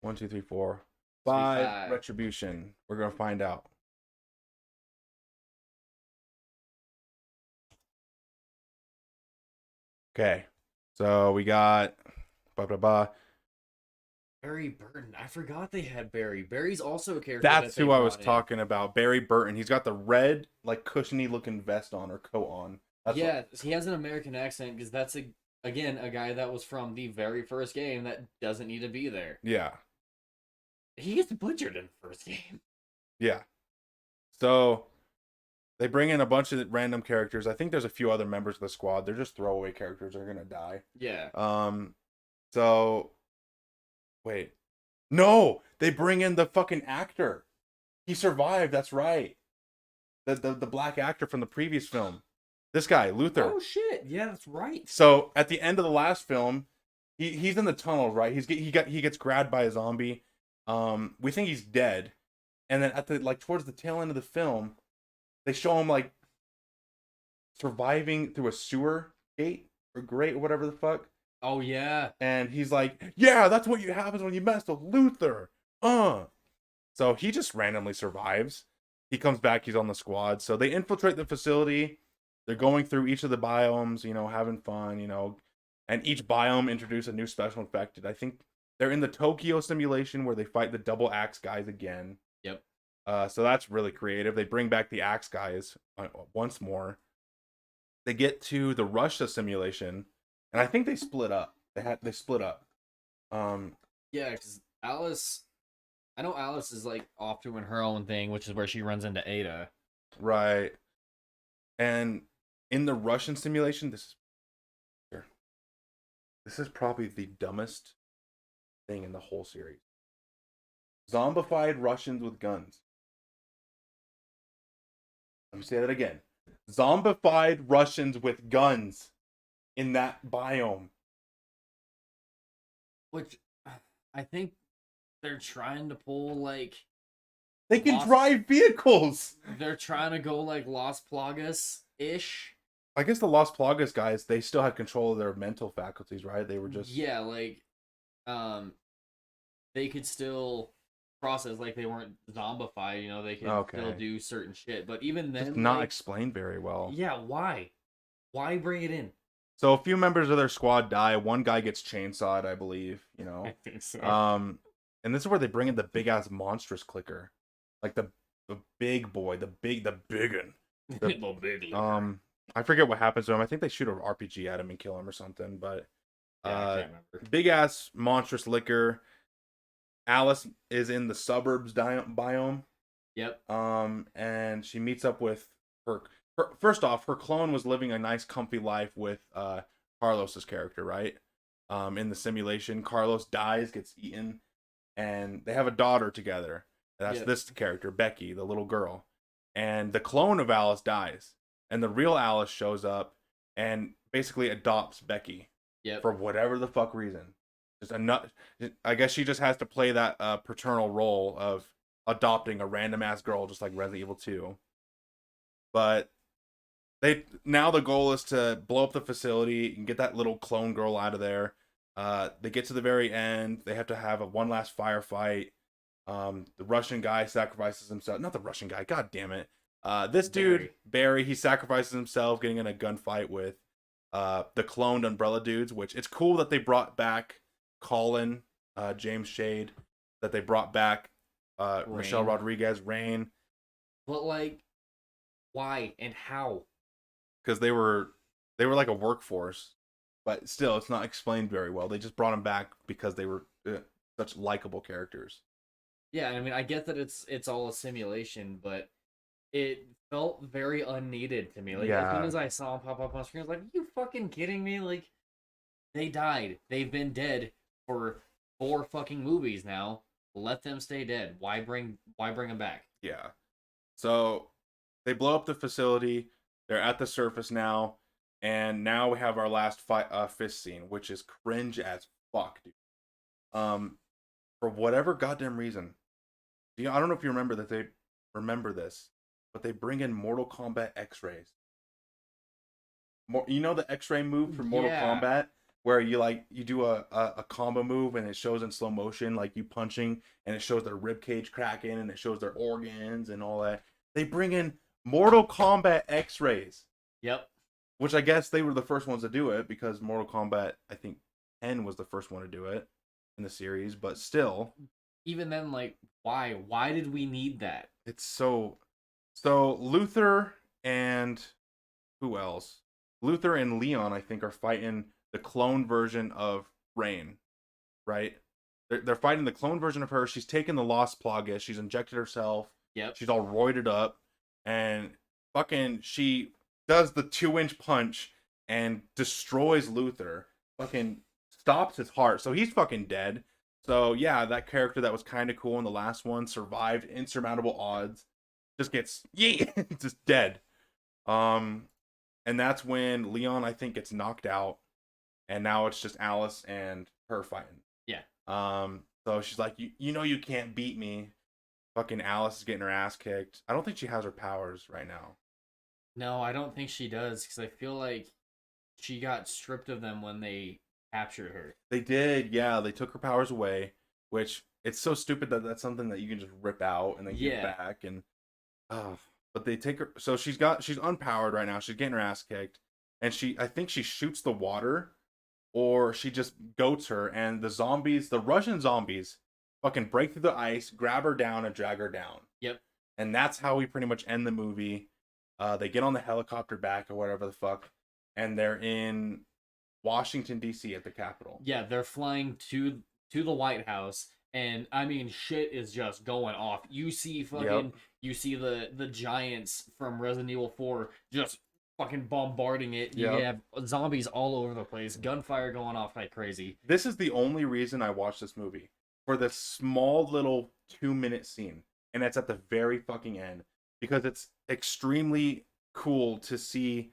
1, 2, 3, 4, 5 5. Retribution. We're gonna find out. Okay. So we got blah blah blah. Barry Burton. I forgot they had Barry. Barry's also a character. That's that they who I was brought in. talking about. Barry Burton. He's got the red, like cushiony looking vest on or coat on. That's Yeah, he has an American accent because that's again a guy that was from the very first game that doesn't need to be there. Yeah. He gets butchered in the first game. Yeah. So they bring in a bunch of random characters. I think there's a few other members of the squad. They're just throwaway characters. They're gonna die. Yeah. So wait. No, they bring in the fucking actor. He survived, that's right. The black actor from the previous film. This guy, Luther. Oh shit! Yeah, that's right. So at the end of the last film, he's in the tunnels, right? He gets grabbed by a zombie. We think he's dead. And then at the towards the tail end of the film, they show him like surviving through a sewer gate or grate or whatever the fuck. Oh yeah. And he's like, yeah, that's what happens when you mess with Luther. So he just randomly survives. He comes back, he's on the squad. So they infiltrate the facility. They're going through each of the biomes, having fun, and each biome introduce a new special infected. I think they're in the Tokyo simulation where they fight the double axe guys again. Yep. So that's really creative. They bring back the axe guys once more. They get to the Russia simulation. And I think they split up. They split up. Yeah, because Alice, I know Alice is like off doing her own thing, which is where she runs into Ada. Right. And in the Russian simulation, this is probably the dumbest thing in the whole series. Zombified Russians with guns. Let me say that again. Zombified Russians with guns. In that biome. Which I think they're trying to pull like They can Lost- drive vehicles. they're trying to go like Las Plagas ish. I guess the Las Plagas guys, they still had control of their mental faculties, right? They were just Yeah, like they could still process, like they weren't zombified, they could Okay. still do certain shit. But even then, just not like, explained very well. yeah, why? Why bring it in? So a few members of their squad die. One guy gets chainsawed, I believe. think so. And this is where they bring in the big ass monstrous clicker, like the big boy, the big un. I forget what happens to him. I think they shoot an RPG at him and kill him or something. But Yeah, I can't remember. big ass monstrous liquor. Alice is in the suburbs biome. Yep. And she meets up with her. First off, her clone was living a nice, comfy life with Carlos's character, right? In the simulation, Carlos dies, gets eaten, and they have a daughter together. And that's Yep. this character, Becky, the little girl. And the clone of Alice dies, and the real Alice shows up and basically adopts Becky Yep. for whatever the fuck reason. I guess she just has to play that paternal role of adopting a random ass girl, just like Resident Evil 2. But the goal is to blow up the facility and get that little clone girl out of there. They get to the very end. They have to have one last firefight. The Russian guy sacrifices himself. Not the Russian guy. God damn it. This dude, Barry, he sacrifices himself getting in a gunfight with the cloned Umbrella dudes, which it's cool that they brought back Colin, James Shade, that they brought back Michelle Rodriguez, Rain. But like, why and how? Because they were like a workforce, but still, it's not explained very well. They just brought them back because they were such likable characters. Yeah, I mean, I get that it's all a simulation, but it felt very unneeded to me. Like as soon Yeah. as I saw him pop up on screen, I was like, "Are you fucking kidding me?" Like they died. They've been dead for 4 fucking movies now. Let them stay dead. Why bring them back? Yeah. So they blow up the facility. They're at the surface now, and now we have our last fist scene, which is cringe as fuck, dude. For whatever goddamn reason, I don't know if you remember that they remember this, but they bring in Mortal Kombat X-rays. You know the X-ray move from Mortal Yeah. Kombat, where you do a combo move and it shows in slow motion, like you punching, and it shows their rib cage cracking and it shows their organs and all that. They bring in Mortal Kombat X-rays, Yep. which I guess they were the first ones to do it because Mortal Kombat, I think 10 was the first one to do it in the series, but still, Even then, like, why? Why did we need that? it's so Luther and who else? Luther and Leon, I think, are fighting the clone version of Rain, right? They're fighting the clone version of her. She's taken the Lost Plaga. She's injected herself. Yep. She's all roided up, and fucking she does the 2-inch punch and destroys Luther. Fucking stops his heart, so he's fucking dead. So yeah, that character that was kind of cool in the last one survived insurmountable odds. Just gets just dead. And that's when Leon, I think, gets knocked out, and now it's just Alice and her fighting. Yeah. So she's like, you know, you can't beat me. Fucking Alice is getting her ass kicked. I don't think she has her powers right now. No, I don't think she does because I feel like she got stripped of them when they captured her. They did, yeah. They took her powers away, which it's so stupid that that's something that you can just rip out and then give back. And but they take her. So she's unpowered right now. She's getting her ass kicked, and I think she shoots the water, or she just goats her, and the Russian zombies, fucking break through the ice, grab her down, and drag her down. Yep. And that's how we pretty much end the movie. They get on the helicopter back or whatever the fuck, and they're in Washington D.C. at the Capitol. Yeah, they're flying to the White House, and I mean, shit is just going off. You see you see the giants from Resident Evil 4 just fucking bombarding it. You have zombies all over the place, gunfire going off like crazy. This is the only reason I watched this movie, for this small little 2-minute scene, and it's at the very fucking end, because it's extremely cool to see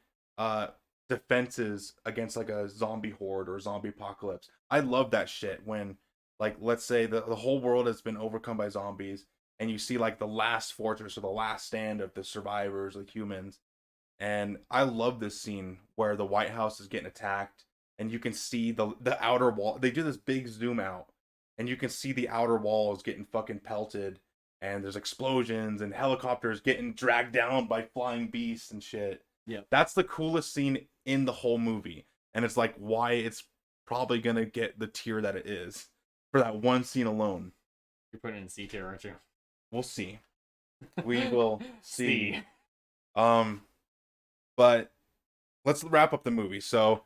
defenses against like a zombie horde or zombie apocalypse. I love that shit when, like, let's say the whole world has been overcome by zombies, and you see like the last fortress or the last stand of the survivors, the humans. And I love this scene where the White House is getting attacked, and you can see the outer wall. They do this big zoom out, and you can see the outer walls getting fucking pelted, and there's explosions and helicopters getting dragged down by flying beasts and shit. Yeah. That's the coolest scene in the whole movie. And it's like why it's probably gonna get the tier that it is for that one scene alone. You're putting it in C tier, aren't you? We'll see. We will see. But let's wrap up the movie. So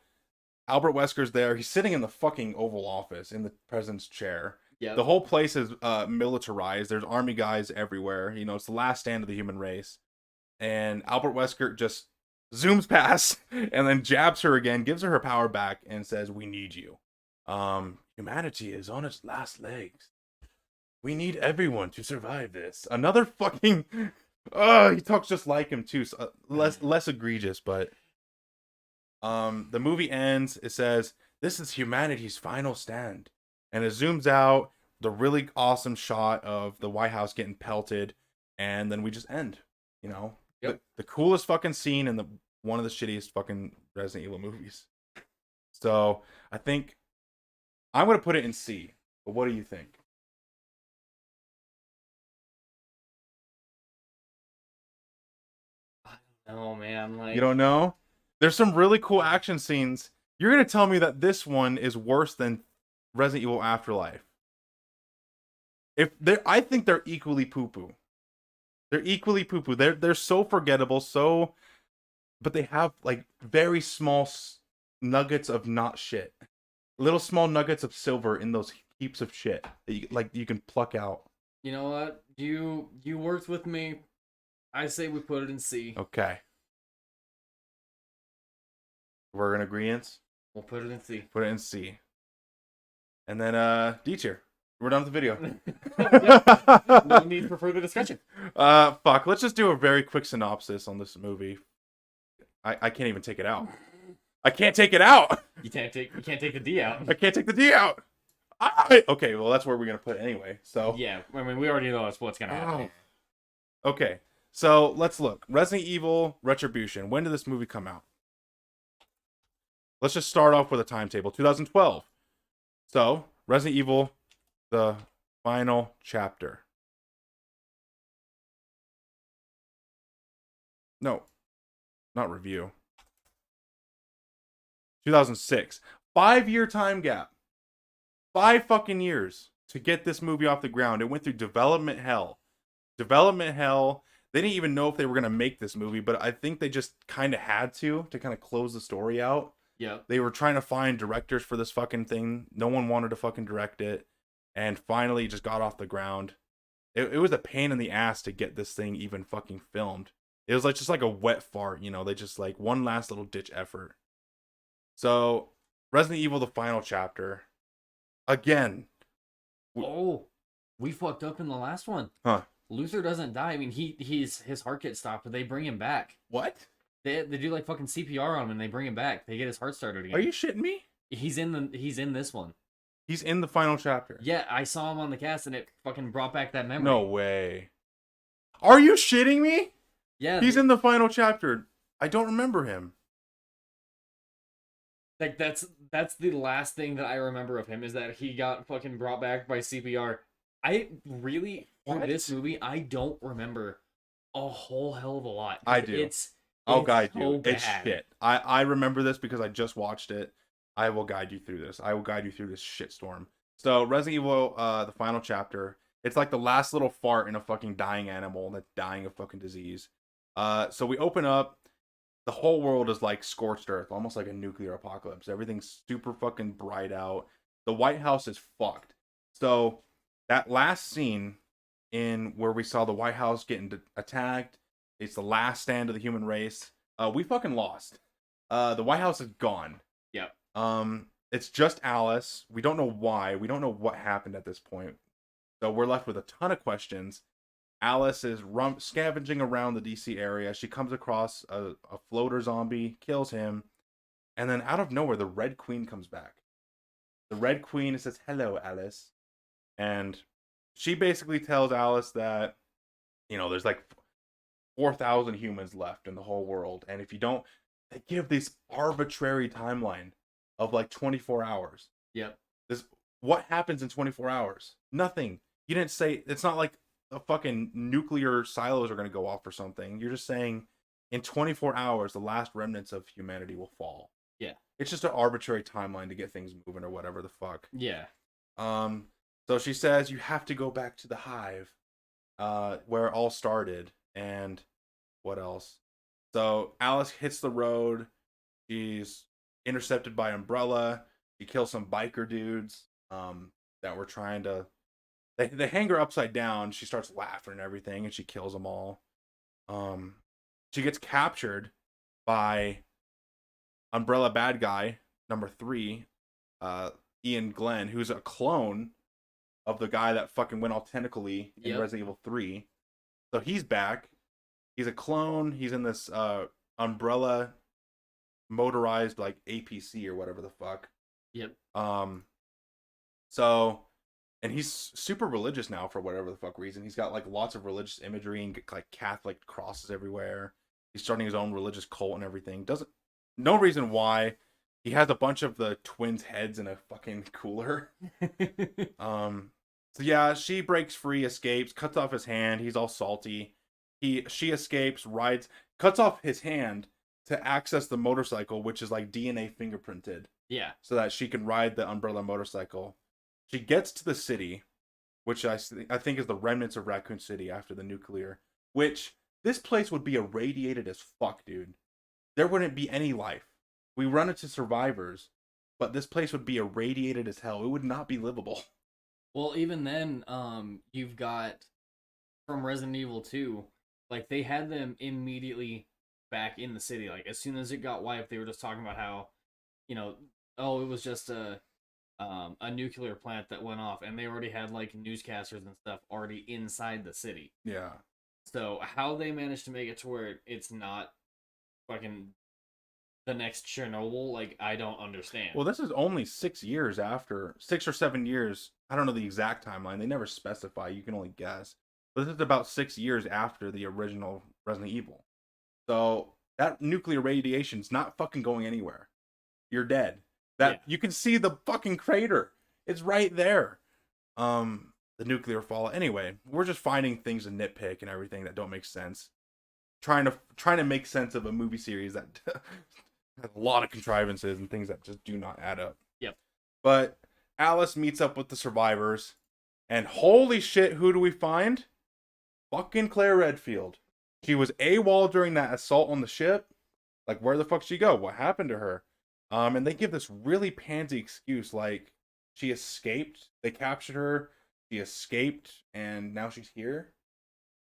Albert Wesker's there. He's sitting in the fucking Oval Office in the president's chair. Yeah. The whole place is militarized. There's army guys everywhere. You know, it's the last stand of the human race. And Albert Wesker just zooms past and then jabs her again, gives her power back, and says, "We need you. Humanity is on its last legs. We need everyone to survive this." Another fucking... he talks just like him too. So, less egregious, but... the movie ends. It says, "This is humanity's final stand." And it zooms out, the really awesome shot of the White House getting pelted, and then we just end. You know? Yep. The coolest fucking scene in one of the shittiest fucking Resident Evil movies. So, I think... I'm going to put it in C. But what do you think? Oh man, like You don't know? There's some really cool action scenes. You're going to tell me that this one is worse than Resident Evil Afterlife. I think they're equally poo-poo. They're equally poo-poo. They're so forgettable, but they have like very small nuggets of not shit. Little small nuggets of silver in those heaps of shit that you can pluck out. You know what? You worked with me. I say we put it in C. Okay. We're in agreement. We'll put it in C. Put it in C. And then D tier. We're done with the video. No need for further discussion. Fuck. Let's just do a very quick synopsis on this movie. I can't even take it out. I can't take it out. You can't take the D out. I can't take the D out. Okay, well that's where we're gonna put it anyway. So Yeah, I mean we already know that's what's gonna happen. Okay, so let's look. Resident Evil Retribution. When did this movie come out? Let's just start off with a timetable. 2012. So Resident Evil, the final chapter. No, not review. 2006. 5-year time gap. 5 fucking years to get this movie off the ground. It went through development hell. Development hell. They didn't even know if they were going to make this movie, but I think they just kind of had to kind of close the story out. Yeah. They were trying to find directors for this fucking thing. No one wanted to fucking direct it. And finally just got off the ground. It was a pain in the ass to get this thing even fucking filmed. It was like just like a wet fart, you know. They just like one last little ditch effort. So Resident Evil, the final chapter. Again. Oh, we fucked up in the last one. Huh. Luther doesn't die. I mean, his heart gets stopped, but they bring him back. What? They do like fucking CPR on him and they bring him back. They get his heart started again. Are you shitting me? He's in this one. He's in the final chapter. Yeah, I saw him on the cast and it fucking brought back that memory. No way. Are you shitting me? Yeah. He's in the final chapter. I don't remember him. Like that's the last thing that I remember of him is that he got fucking brought back by CPR. I really for this movie I don't remember a whole hell of a lot. I do. I'll guide you. It's shit. I remember this because I just watched it. I will guide you through this. I will guide you through this shitstorm. So Resident Evil, the final chapter. It's like the last little fart in a fucking dying animal that's dying of fucking disease. So we open up. The whole world is like scorched earth, almost like a nuclear apocalypse. Everything's super fucking bright out. The White House is fucked. So that last scene in where we saw the White House getting attacked, it's the last stand of the human race. We fucking lost. The White House is gone. Yep. It's just Alice. We don't know why. We don't know what happened at this point. So we're left with a ton of questions. Alice is scavenging around the DC area. She comes across a floater zombie, kills him, and then out of nowhere, the Red Queen comes back. The Red Queen says, "Hello, Alice," and she basically tells Alice that, you know, there's like 4,000 humans left in the whole world, and if you don't, they give this arbitrary timeline of like 24 hours. Yep. What happens in 24 hours? Nothing. You didn't say. It's not like the fucking nuclear silos are going to go off or something. You're just saying in 24 hours, the last remnants of humanity will fall. Yeah. It's just an arbitrary timeline to get things moving or whatever the fuck. Yeah. So she says you have to go back to the hive, where it all started. And what else? So Alice hits the road. She's intercepted by Umbrella. She kills some biker dudes, that were trying to. They hang her upside down. She starts laughing and everything, and she kills them all. She gets captured by Umbrella bad guy number 3, Ian Glenn, who's a clone of the guy that fucking went all tentacly in Resident Evil 3. So he's back. He's a clone. He's in this Umbrella motorized like APC or whatever the fuck. Yep. So. And he's super religious now for whatever the fuck reason. He's got like lots of religious imagery and like Catholic crosses everywhere. He's starting his own religious cult and everything. No reason why. He has a bunch of the twins' heads in a fucking cooler. So yeah, she breaks free, escapes, cuts off his hand. He's all salty. She escapes, cuts off his hand to access the motorcycle, which is like DNA fingerprinted. Yeah. So that she can ride the Umbrella motorcycle. She gets to the city, which I think is the remnants of Raccoon City after the nuclear, which this place would be irradiated as fuck, dude. There wouldn't be any life. We run into survivors, but this place would be irradiated as hell. It would not be livable. Well, even then, you've got from Resident Evil 2, like they had them immediately back in the city. Like as soon as it got wiped, they were just talking about how, you know, oh, it was just a nuclear plant that went off, and they already had like newscasters and stuff already inside the city. Yeah. So how they managed to make it to where it's not fucking the next Chernobyl, like I don't understand. Well, this is only 6 years after, 6 or 7 years. I don't know the exact timeline. They never specify. You can only guess. But this is about 6 years after the original Resident Evil. So that nuclear radiation's not fucking going anywhere. You're dead. That you can see the fucking crater. It's right there. The nuclear fallout. Anyway, we're just finding things to nitpick and everything that don't make sense. Trying to make sense of a movie series that has a lot of contrivances and things that just do not add up. Yep. But Alice meets up with the survivors, and holy shit, who do we find? Fucking Claire Redfield. She was AWOL during that assault on the ship. Like, where the fuck she go? What happened to her? And they give this really pansy excuse, like she escaped. They captured her. She escaped, and now she's here.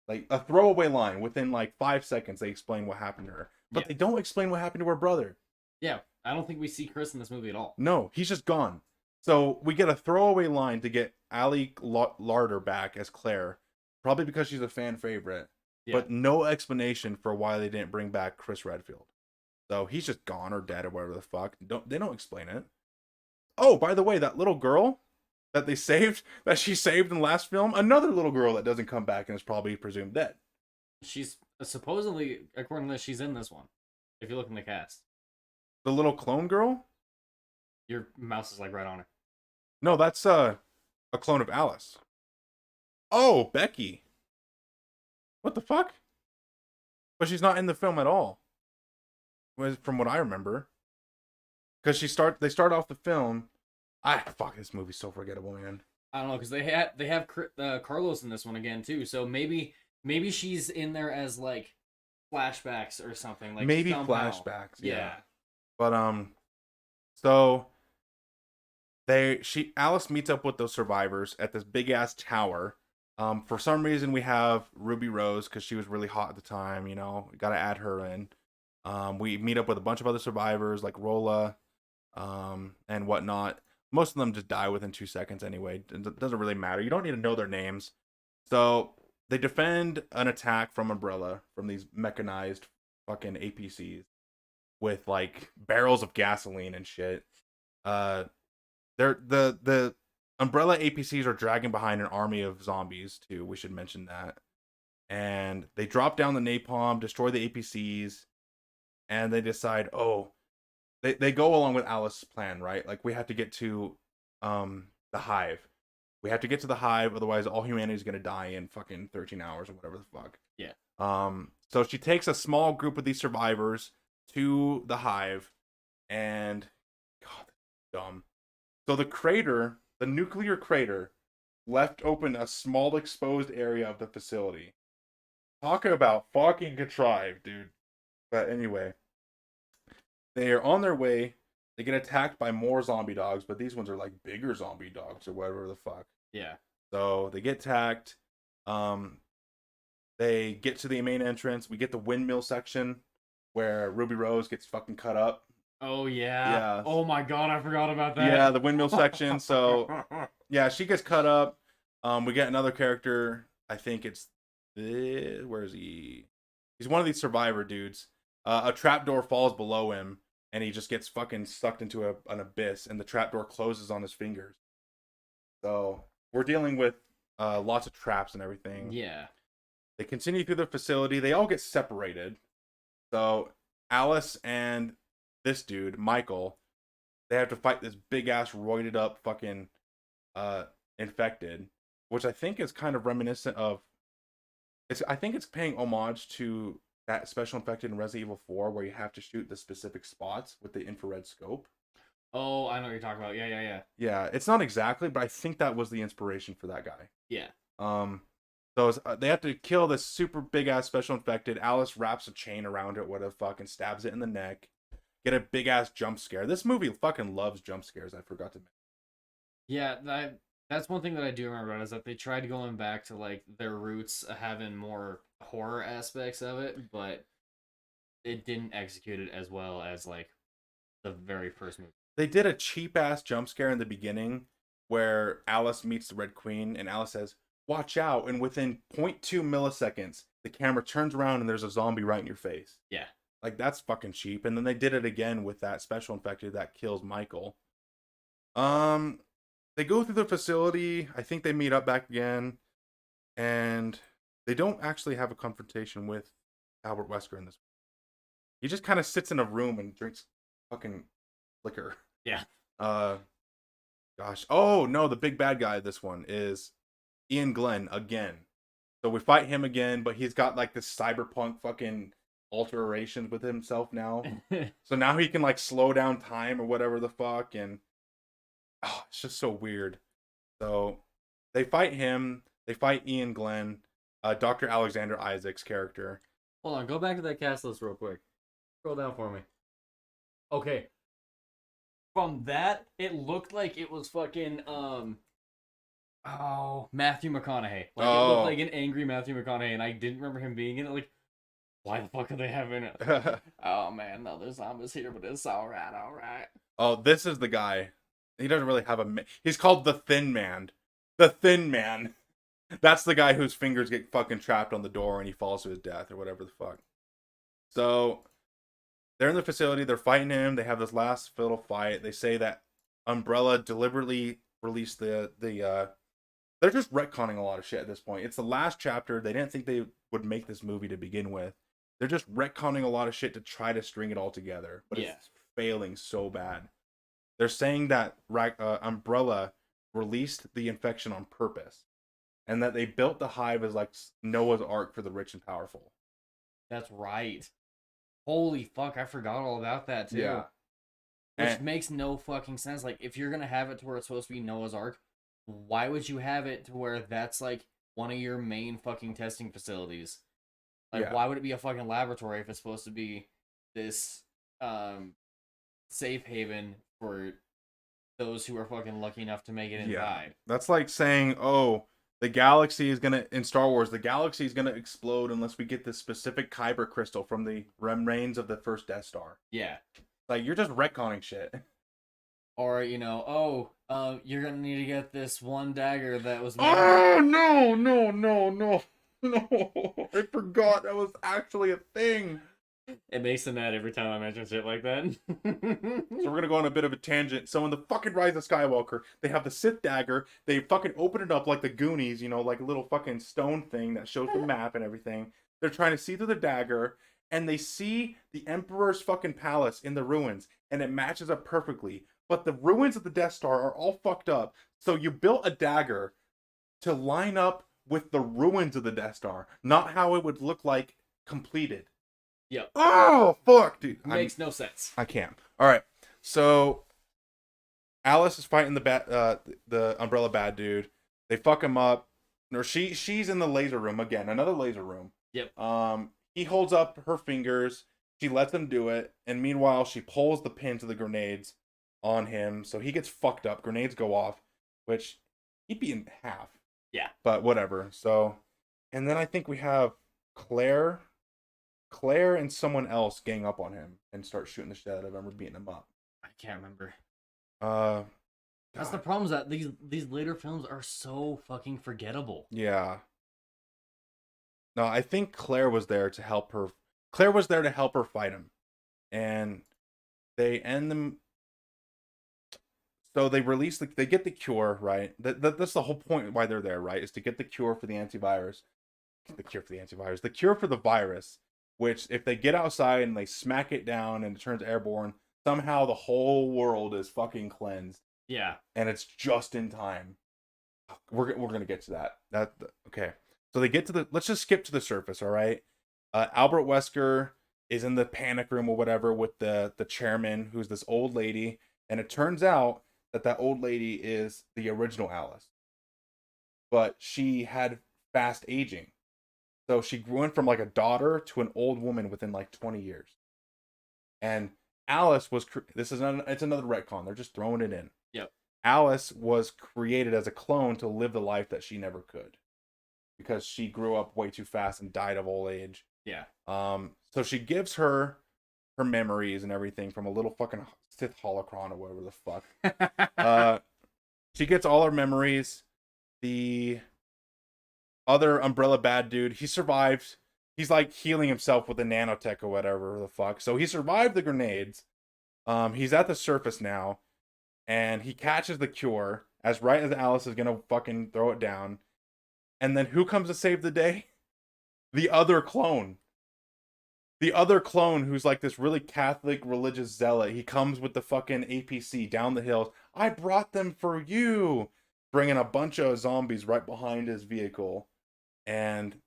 Like a throwaway line within like 5 seconds. They explain what happened to her, but they don't explain what happened to her brother. Yeah, I don't think we see Chris in this movie at all. No, he's just gone. So we get a throwaway line to get Ali Larder back as Claire, probably because she's a fan favorite, but no explanation for why they didn't bring back Chris Redfield. So he's just gone or dead or whatever the fuck. They don't explain it. Oh, by the way, that little girl that they saved, that she saved in the last film, another little girl that doesn't come back and is probably presumed dead. She's supposedly, according to this, she's in this one. If you look in the cast, The little clone girl? your mouse is like right on her. No, that's a clone of Alice. Oh, Becky. What the fuck? But she's not in the film at all. From what I remember. Because they start off the film. Fuck, this movie's so forgettable, man. I don't know, because they have Carlos in this one again too. So maybe she's in there as like flashbacks or something. Like maybe somehow. flashbacks. Yeah. But so Alice meets up with those survivors at this big ass tower. For some reason we have Ruby Rose because she was really hot at the time. You know, got to add her in. We meet up with a bunch of other survivors like Rolla, and whatnot. Most of them just die within 2 seconds anyway. It doesn't really matter. You don't need to know their names. So they defend an attack from Umbrella, from these mechanized fucking APCs with like barrels of gasoline and shit. The Umbrella APCs are dragging behind an army of zombies too. We should mention that. And they drop down the napalm, destroy the APCs, and they decide, they go along with Alice's plan, right? Like, we have to get to the hive. We have to get to the hive, otherwise all humanity is gonna die in fucking 13 hours or whatever the fuck. Yeah. So she takes a small group of these survivors to the hive, and God, dumb. So the nuclear crater, left open a small exposed area of the facility. Talk about fucking contrived, dude. But anyway, they are on their way. They get attacked by more zombie dogs, but these ones are like bigger zombie dogs or whatever the fuck. Yeah. So they get attacked. They get to the main entrance. We get the windmill section where Ruby Rose gets fucking cut up. Oh yeah. Yeah. Oh my god, I forgot about that. Yeah, the windmill section. So yeah, she gets cut up. We get another character. I think it's where is he? He's one of these survivor dudes. A trapdoor falls below him, and he just gets fucking sucked into an abyss, and the trapdoor closes on his fingers. So we're dealing with lots of traps and everything. Yeah. They continue through the facility. They all get separated. So Alice and this dude, Michael, they have to fight this big ass roided up fucking infected, which I think is kind of reminiscent of. I think it's paying homage to that special infected in Resident Evil 4, where you have to shoot the specific spots with the infrared scope. Oh, I know what you're talking about. Yeah. Yeah, it's not exactly, but I think that was the inspiration for that guy. Yeah. So they have to kill this super big ass special infected. Alice wraps a chain around it, whatever, fucking stabs it in the neck. Get a big ass jump scare. This movie fucking loves jump scares. I forgot to mention. Yeah, That's one thing that I do remember about it, is that they tried going back to like their roots, having more horror aspects of it, but it didn't execute it as well as like the very first movie. They did a cheap ass jump scare in the beginning where Alice meets the Red Queen and Alice says, "Watch out!" And within 0.2 milliseconds, the camera turns around and there's a zombie right in your face. Yeah. Like, that's fucking cheap. And then they did it again with that special infected that kills Michael. They go through the facility. I think they meet up back again, and they don't actually have a confrontation with Albert Wesker in this. He just kind of sits in a room and drinks fucking liquor. Yeah. Gosh. Oh no, the big bad guy. This one is Ian Glenn again. So we fight him again, but he's got like this cyberpunk fucking alterations with himself now. So now he can like slow down time or whatever the fuck, and it's just so weird. So they fight him. They fight Ian Glenn, Dr. Alexander Isaac's character. Hold on, go back to that cast list real quick. Scroll down for me. Okay. From that, it looked like it was fucking Matthew McConaughey. Like it looked like an angry Matthew McConaughey, and I didn't remember him being in it. Like, why the fuck are they having it? Oh man, no, there's zombies here, but it's alright, alright. Oh, this is the guy. He doesn't really have a. He's called the Thin Man. The Thin Man. That's the guy whose fingers get fucking trapped on the door and he falls to his death or whatever the fuck. So they're in the facility. They're fighting him. They have this last little fight. They say that Umbrella deliberately released the. They're just retconning a lot of shit at this point. It's the last chapter. They didn't think they would make this movie to begin with. They're just retconning a lot of shit to try to string it all together, but it's failing so bad. They're saying that Umbrella released the infection on purpose, and that they built the hive as like Noah's Ark for the rich and powerful. That's right. Holy fuck, I forgot all about that too. Yeah. Which makes no fucking sense. Like, if you're gonna have it to where it's supposed to be Noah's Ark, why would you have it to where that's like one of your main fucking testing facilities? Like, why would it be a fucking laboratory if it's supposed to be this safe haven for those who are fucking lucky enough to make it inside? That's like saying, oh, the galaxy is gonna, in Star Wars, the galaxy is gonna explode unless we get this specific Kyber crystal from the remains of the first Death Star. Yeah. Like, you're just retconning shit. Or, you know, you're gonna need to get this one dagger that was made. Oh, no. I forgot that was actually a thing. It makes them mad every time I mention shit like that. So we're gonna go on a bit of a tangent. So in the fucking Rise of Skywalker, they have the Sith dagger. They fucking open it up like the Goonies, you know, like a little fucking stone thing that shows the map and everything. They're trying to see through the dagger, and they see the Emperor's fucking palace in the ruins, and it matches up perfectly. But the ruins of the Death Star are all fucked up. So you built a dagger to line up with the ruins of the Death Star, not how it would look like completed. Yep. Oh, fuck, dude. Makes no sense. I can't. All right. So Alice is fighting the Umbrella bad dude. They fuck him up. Or she's in the laser room again, another laser room. Yep. He holds up her fingers. She lets him do it, and meanwhile she pulls the pins of the grenades on him, so he gets fucked up. Grenades go off, which he'd be in half. Yeah. But whatever. So, and then I think we have Claire and someone else gang up on him and start shooting the shit out of him or beating him up. I can't remember. God. That's the problem, is that these later films are so fucking forgettable. Yeah. No, I think Claire was there to help her. Claire was there to help her fight him, and they end them. So they release they get the cure, right? That's the whole point why they're there, right? Is to get the cure for the antivirus. The cure for the antivirus. The cure for the virus. Which, if they get outside and they smack it down and it turns airborne, somehow the whole world is fucking cleansed. Yeah. And it's just in time. We're gonna get to that. Okay. So they get to the. Let's just skip to the surface, all right? Albert Wesker is in the panic room or whatever with the chairman, who's this old lady, and it turns out that old lady is the original Alice, but she had fast aging. So she went from like a daughter to an old woman within like 20 years. And Alice was it's another retcon. They're just throwing it in. Yep. Alice was created as a clone to live the life that she never could because she grew up way too fast and died of old age. Yeah. So she gives her memories and everything from a little fucking Sith holocron or whatever the fuck. She gets all her memories. The other Umbrella bad dude, he survived. He's like healing himself with a nanotech or whatever the fuck. So he survived the grenades. He's at the surface now, and he catches the cure as right as Alice is gonna fucking throw it down. And then who comes to save the day? The other clone. The other clone who's like this really Catholic religious zealot. He comes with the fucking APC down the hills. I brought them for you. Bringing a bunch of zombies right behind his vehicle. And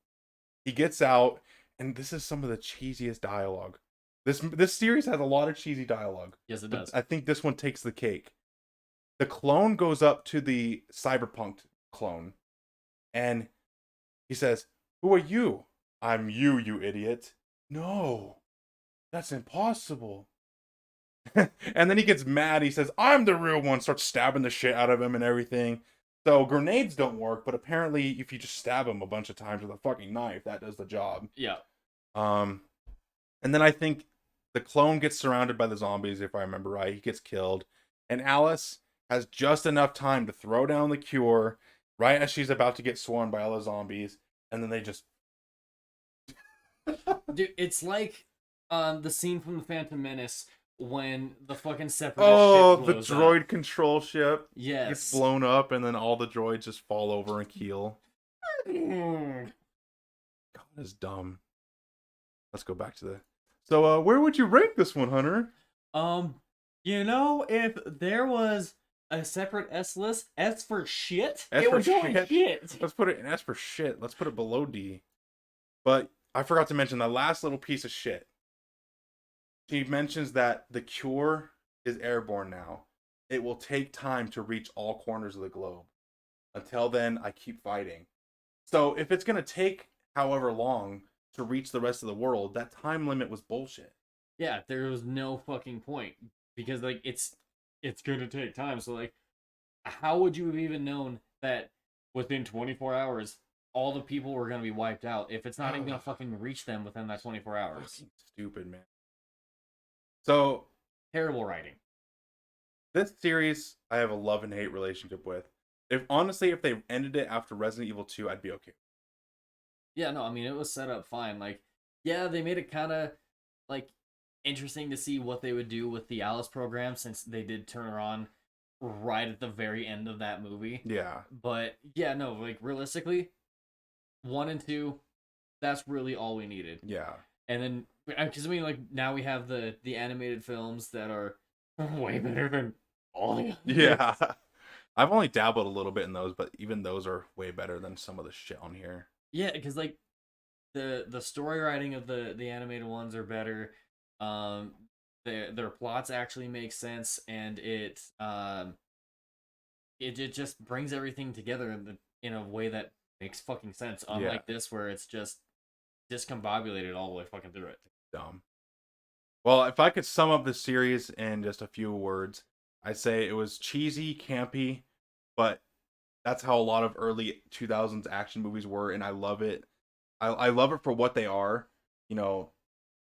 he gets out, and this is some of the cheesiest dialogue. This series has a lot of cheesy dialogue. Yes, it but does. I think this one takes the cake. The clone goes up to the cyberpunk clone, and he says, "Who are you?" "I'm you, you idiot." "No, that's impossible." And then he gets mad. He says, "I'm the real one." Starts stabbing the shit out of him and everything. So grenades don't work, but apparently if you just stab him a bunch of times with a fucking knife, that does the job. Yeah. And then I think the clone gets surrounded by the zombies, if I remember right. He gets killed. And Alice has just enough time to throw down the cure right as she's about to get swarmed by all the zombies. And then they just... Dude, it's like the scene from the Phantom Menace when the fucking separatist Oh, ship the blows droid up. control ship Yes. gets blown up, and then all the droids just fall over and keel. God, that's dumb. Let's go back to the... So, where would you rank this one, Hunter? If there was a separate S list, S for shit, S it for would go in shit? shit. Let's put it in S for shit. Let's put it below D. But I forgot to mention the last little piece of shit. She mentions that the cure is airborne now. It will take time to reach all corners of the globe. Until then, I keep fighting. So if it's going to take however long to reach the rest of the world, that time limit was bullshit. Yeah, there was no fucking point because like it's gonna take time. So like, how would you have even known that within 24 hours all the people were gonna be wiped out if it's not even gonna fucking reach them within that 24 hours? Fucking stupid, man. So Terrible writing. this series, I have a love and hate relationship with. If they ended it after Resident Evil 2, I'd be okay. Yeah, no, I mean it was set up fine. Like, yeah, they made it kind of like interesting to see what they would do with the Alice program since they did turn her on right at the very end of that movie. Yeah. But yeah, no, like realistically, 1 and 2, that's really all we needed. Yeah. And then because I mean, like now we have the animated films that are way better than all the others. Yeah. I've only dabbled a little bit in those, but even those are way better than some of the shit on here. Yeah, because like the story writing of the animated ones are better. Their plots actually make sense, and it just brings everything together in a way that makes fucking sense. Unlike this, where it's just discombobulated all the way fucking through it. Dumb. Well, if I could sum up this series in just a few words, I'd say it was cheesy, campy, but that's how a lot of early 2000s action movies were, and I love it. I love it for what they are. You know,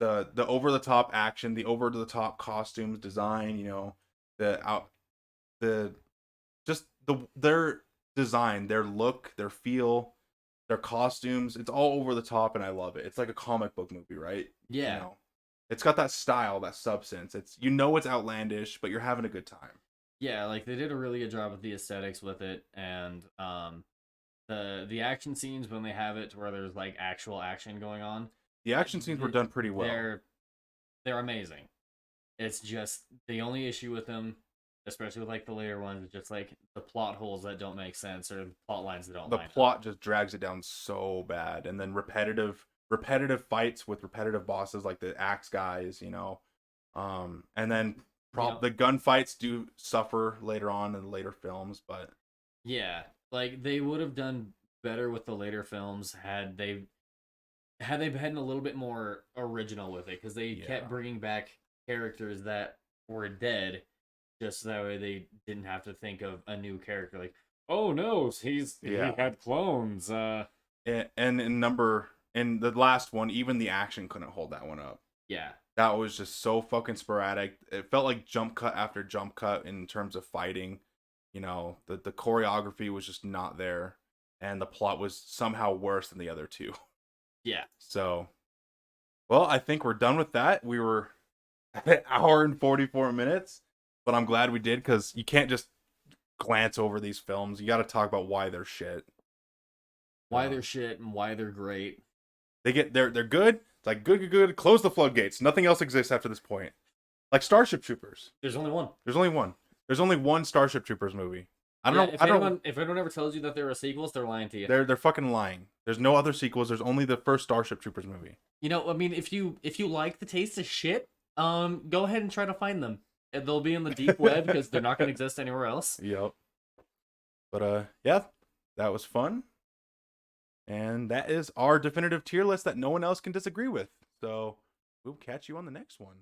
the over the top action, the over the top costumes, design. You know, their design, their look, their feel, their costumes. It's all over the top, and I love it. It's like a comic book movie, right? Yeah. You know, it's got that style, that substance. It's it's outlandish, but you're having a good time. Yeah, like they did a really good job with the aesthetics with it, and the action scenes when they have it to where there's like actual action going on. The action scenes were done pretty well. They're amazing. It's just the only issue with them, especially with like the later ones, is just like the plot holes that don't make sense or the plot lines that don't. The plot just drags it down so bad, and then repetitive fights with repetitive bosses like the axe guys, you know, and then the gunfights do suffer later on in the later films, but yeah, like they would have done better with the later films had they been a little bit more original with it, because they kept bringing back characters that were dead just that way they didn't have to think of a new character. Like, oh no, he Yeah. had clones. And in the last one, even the action couldn't hold that one up. Yeah, That was just so fucking sporadic. It felt like jump cut after jump cut in terms of fighting. You know, the choreography was just not there, and the plot was somehow worse than the other two. yeah. So, well, I think we're done with that. We were at an hour and 44 minutes, but I'm glad we did because you can't just glance over these films. You got to talk about why they're shit. Why they're shit and why they're great. They're good. It's like good. Close the floodgates. Nothing else exists after this point. Like Starship Troopers. There's only one. There's only one. There's only one Starship Troopers movie. I don't know. If I don't. anyone, if anyone ever tells you that there are sequels, they're lying to you. They're fucking lying. There's no other sequels. There's only the first Starship Troopers movie. You know, I mean, if you like the taste of shit, go ahead and try to find them. And they'll be in the deep web because they're not going to exist anywhere else. Yep. But yeah, that was fun. And that is our definitive tier list that no one else can disagree with. So we'll catch you on the next one.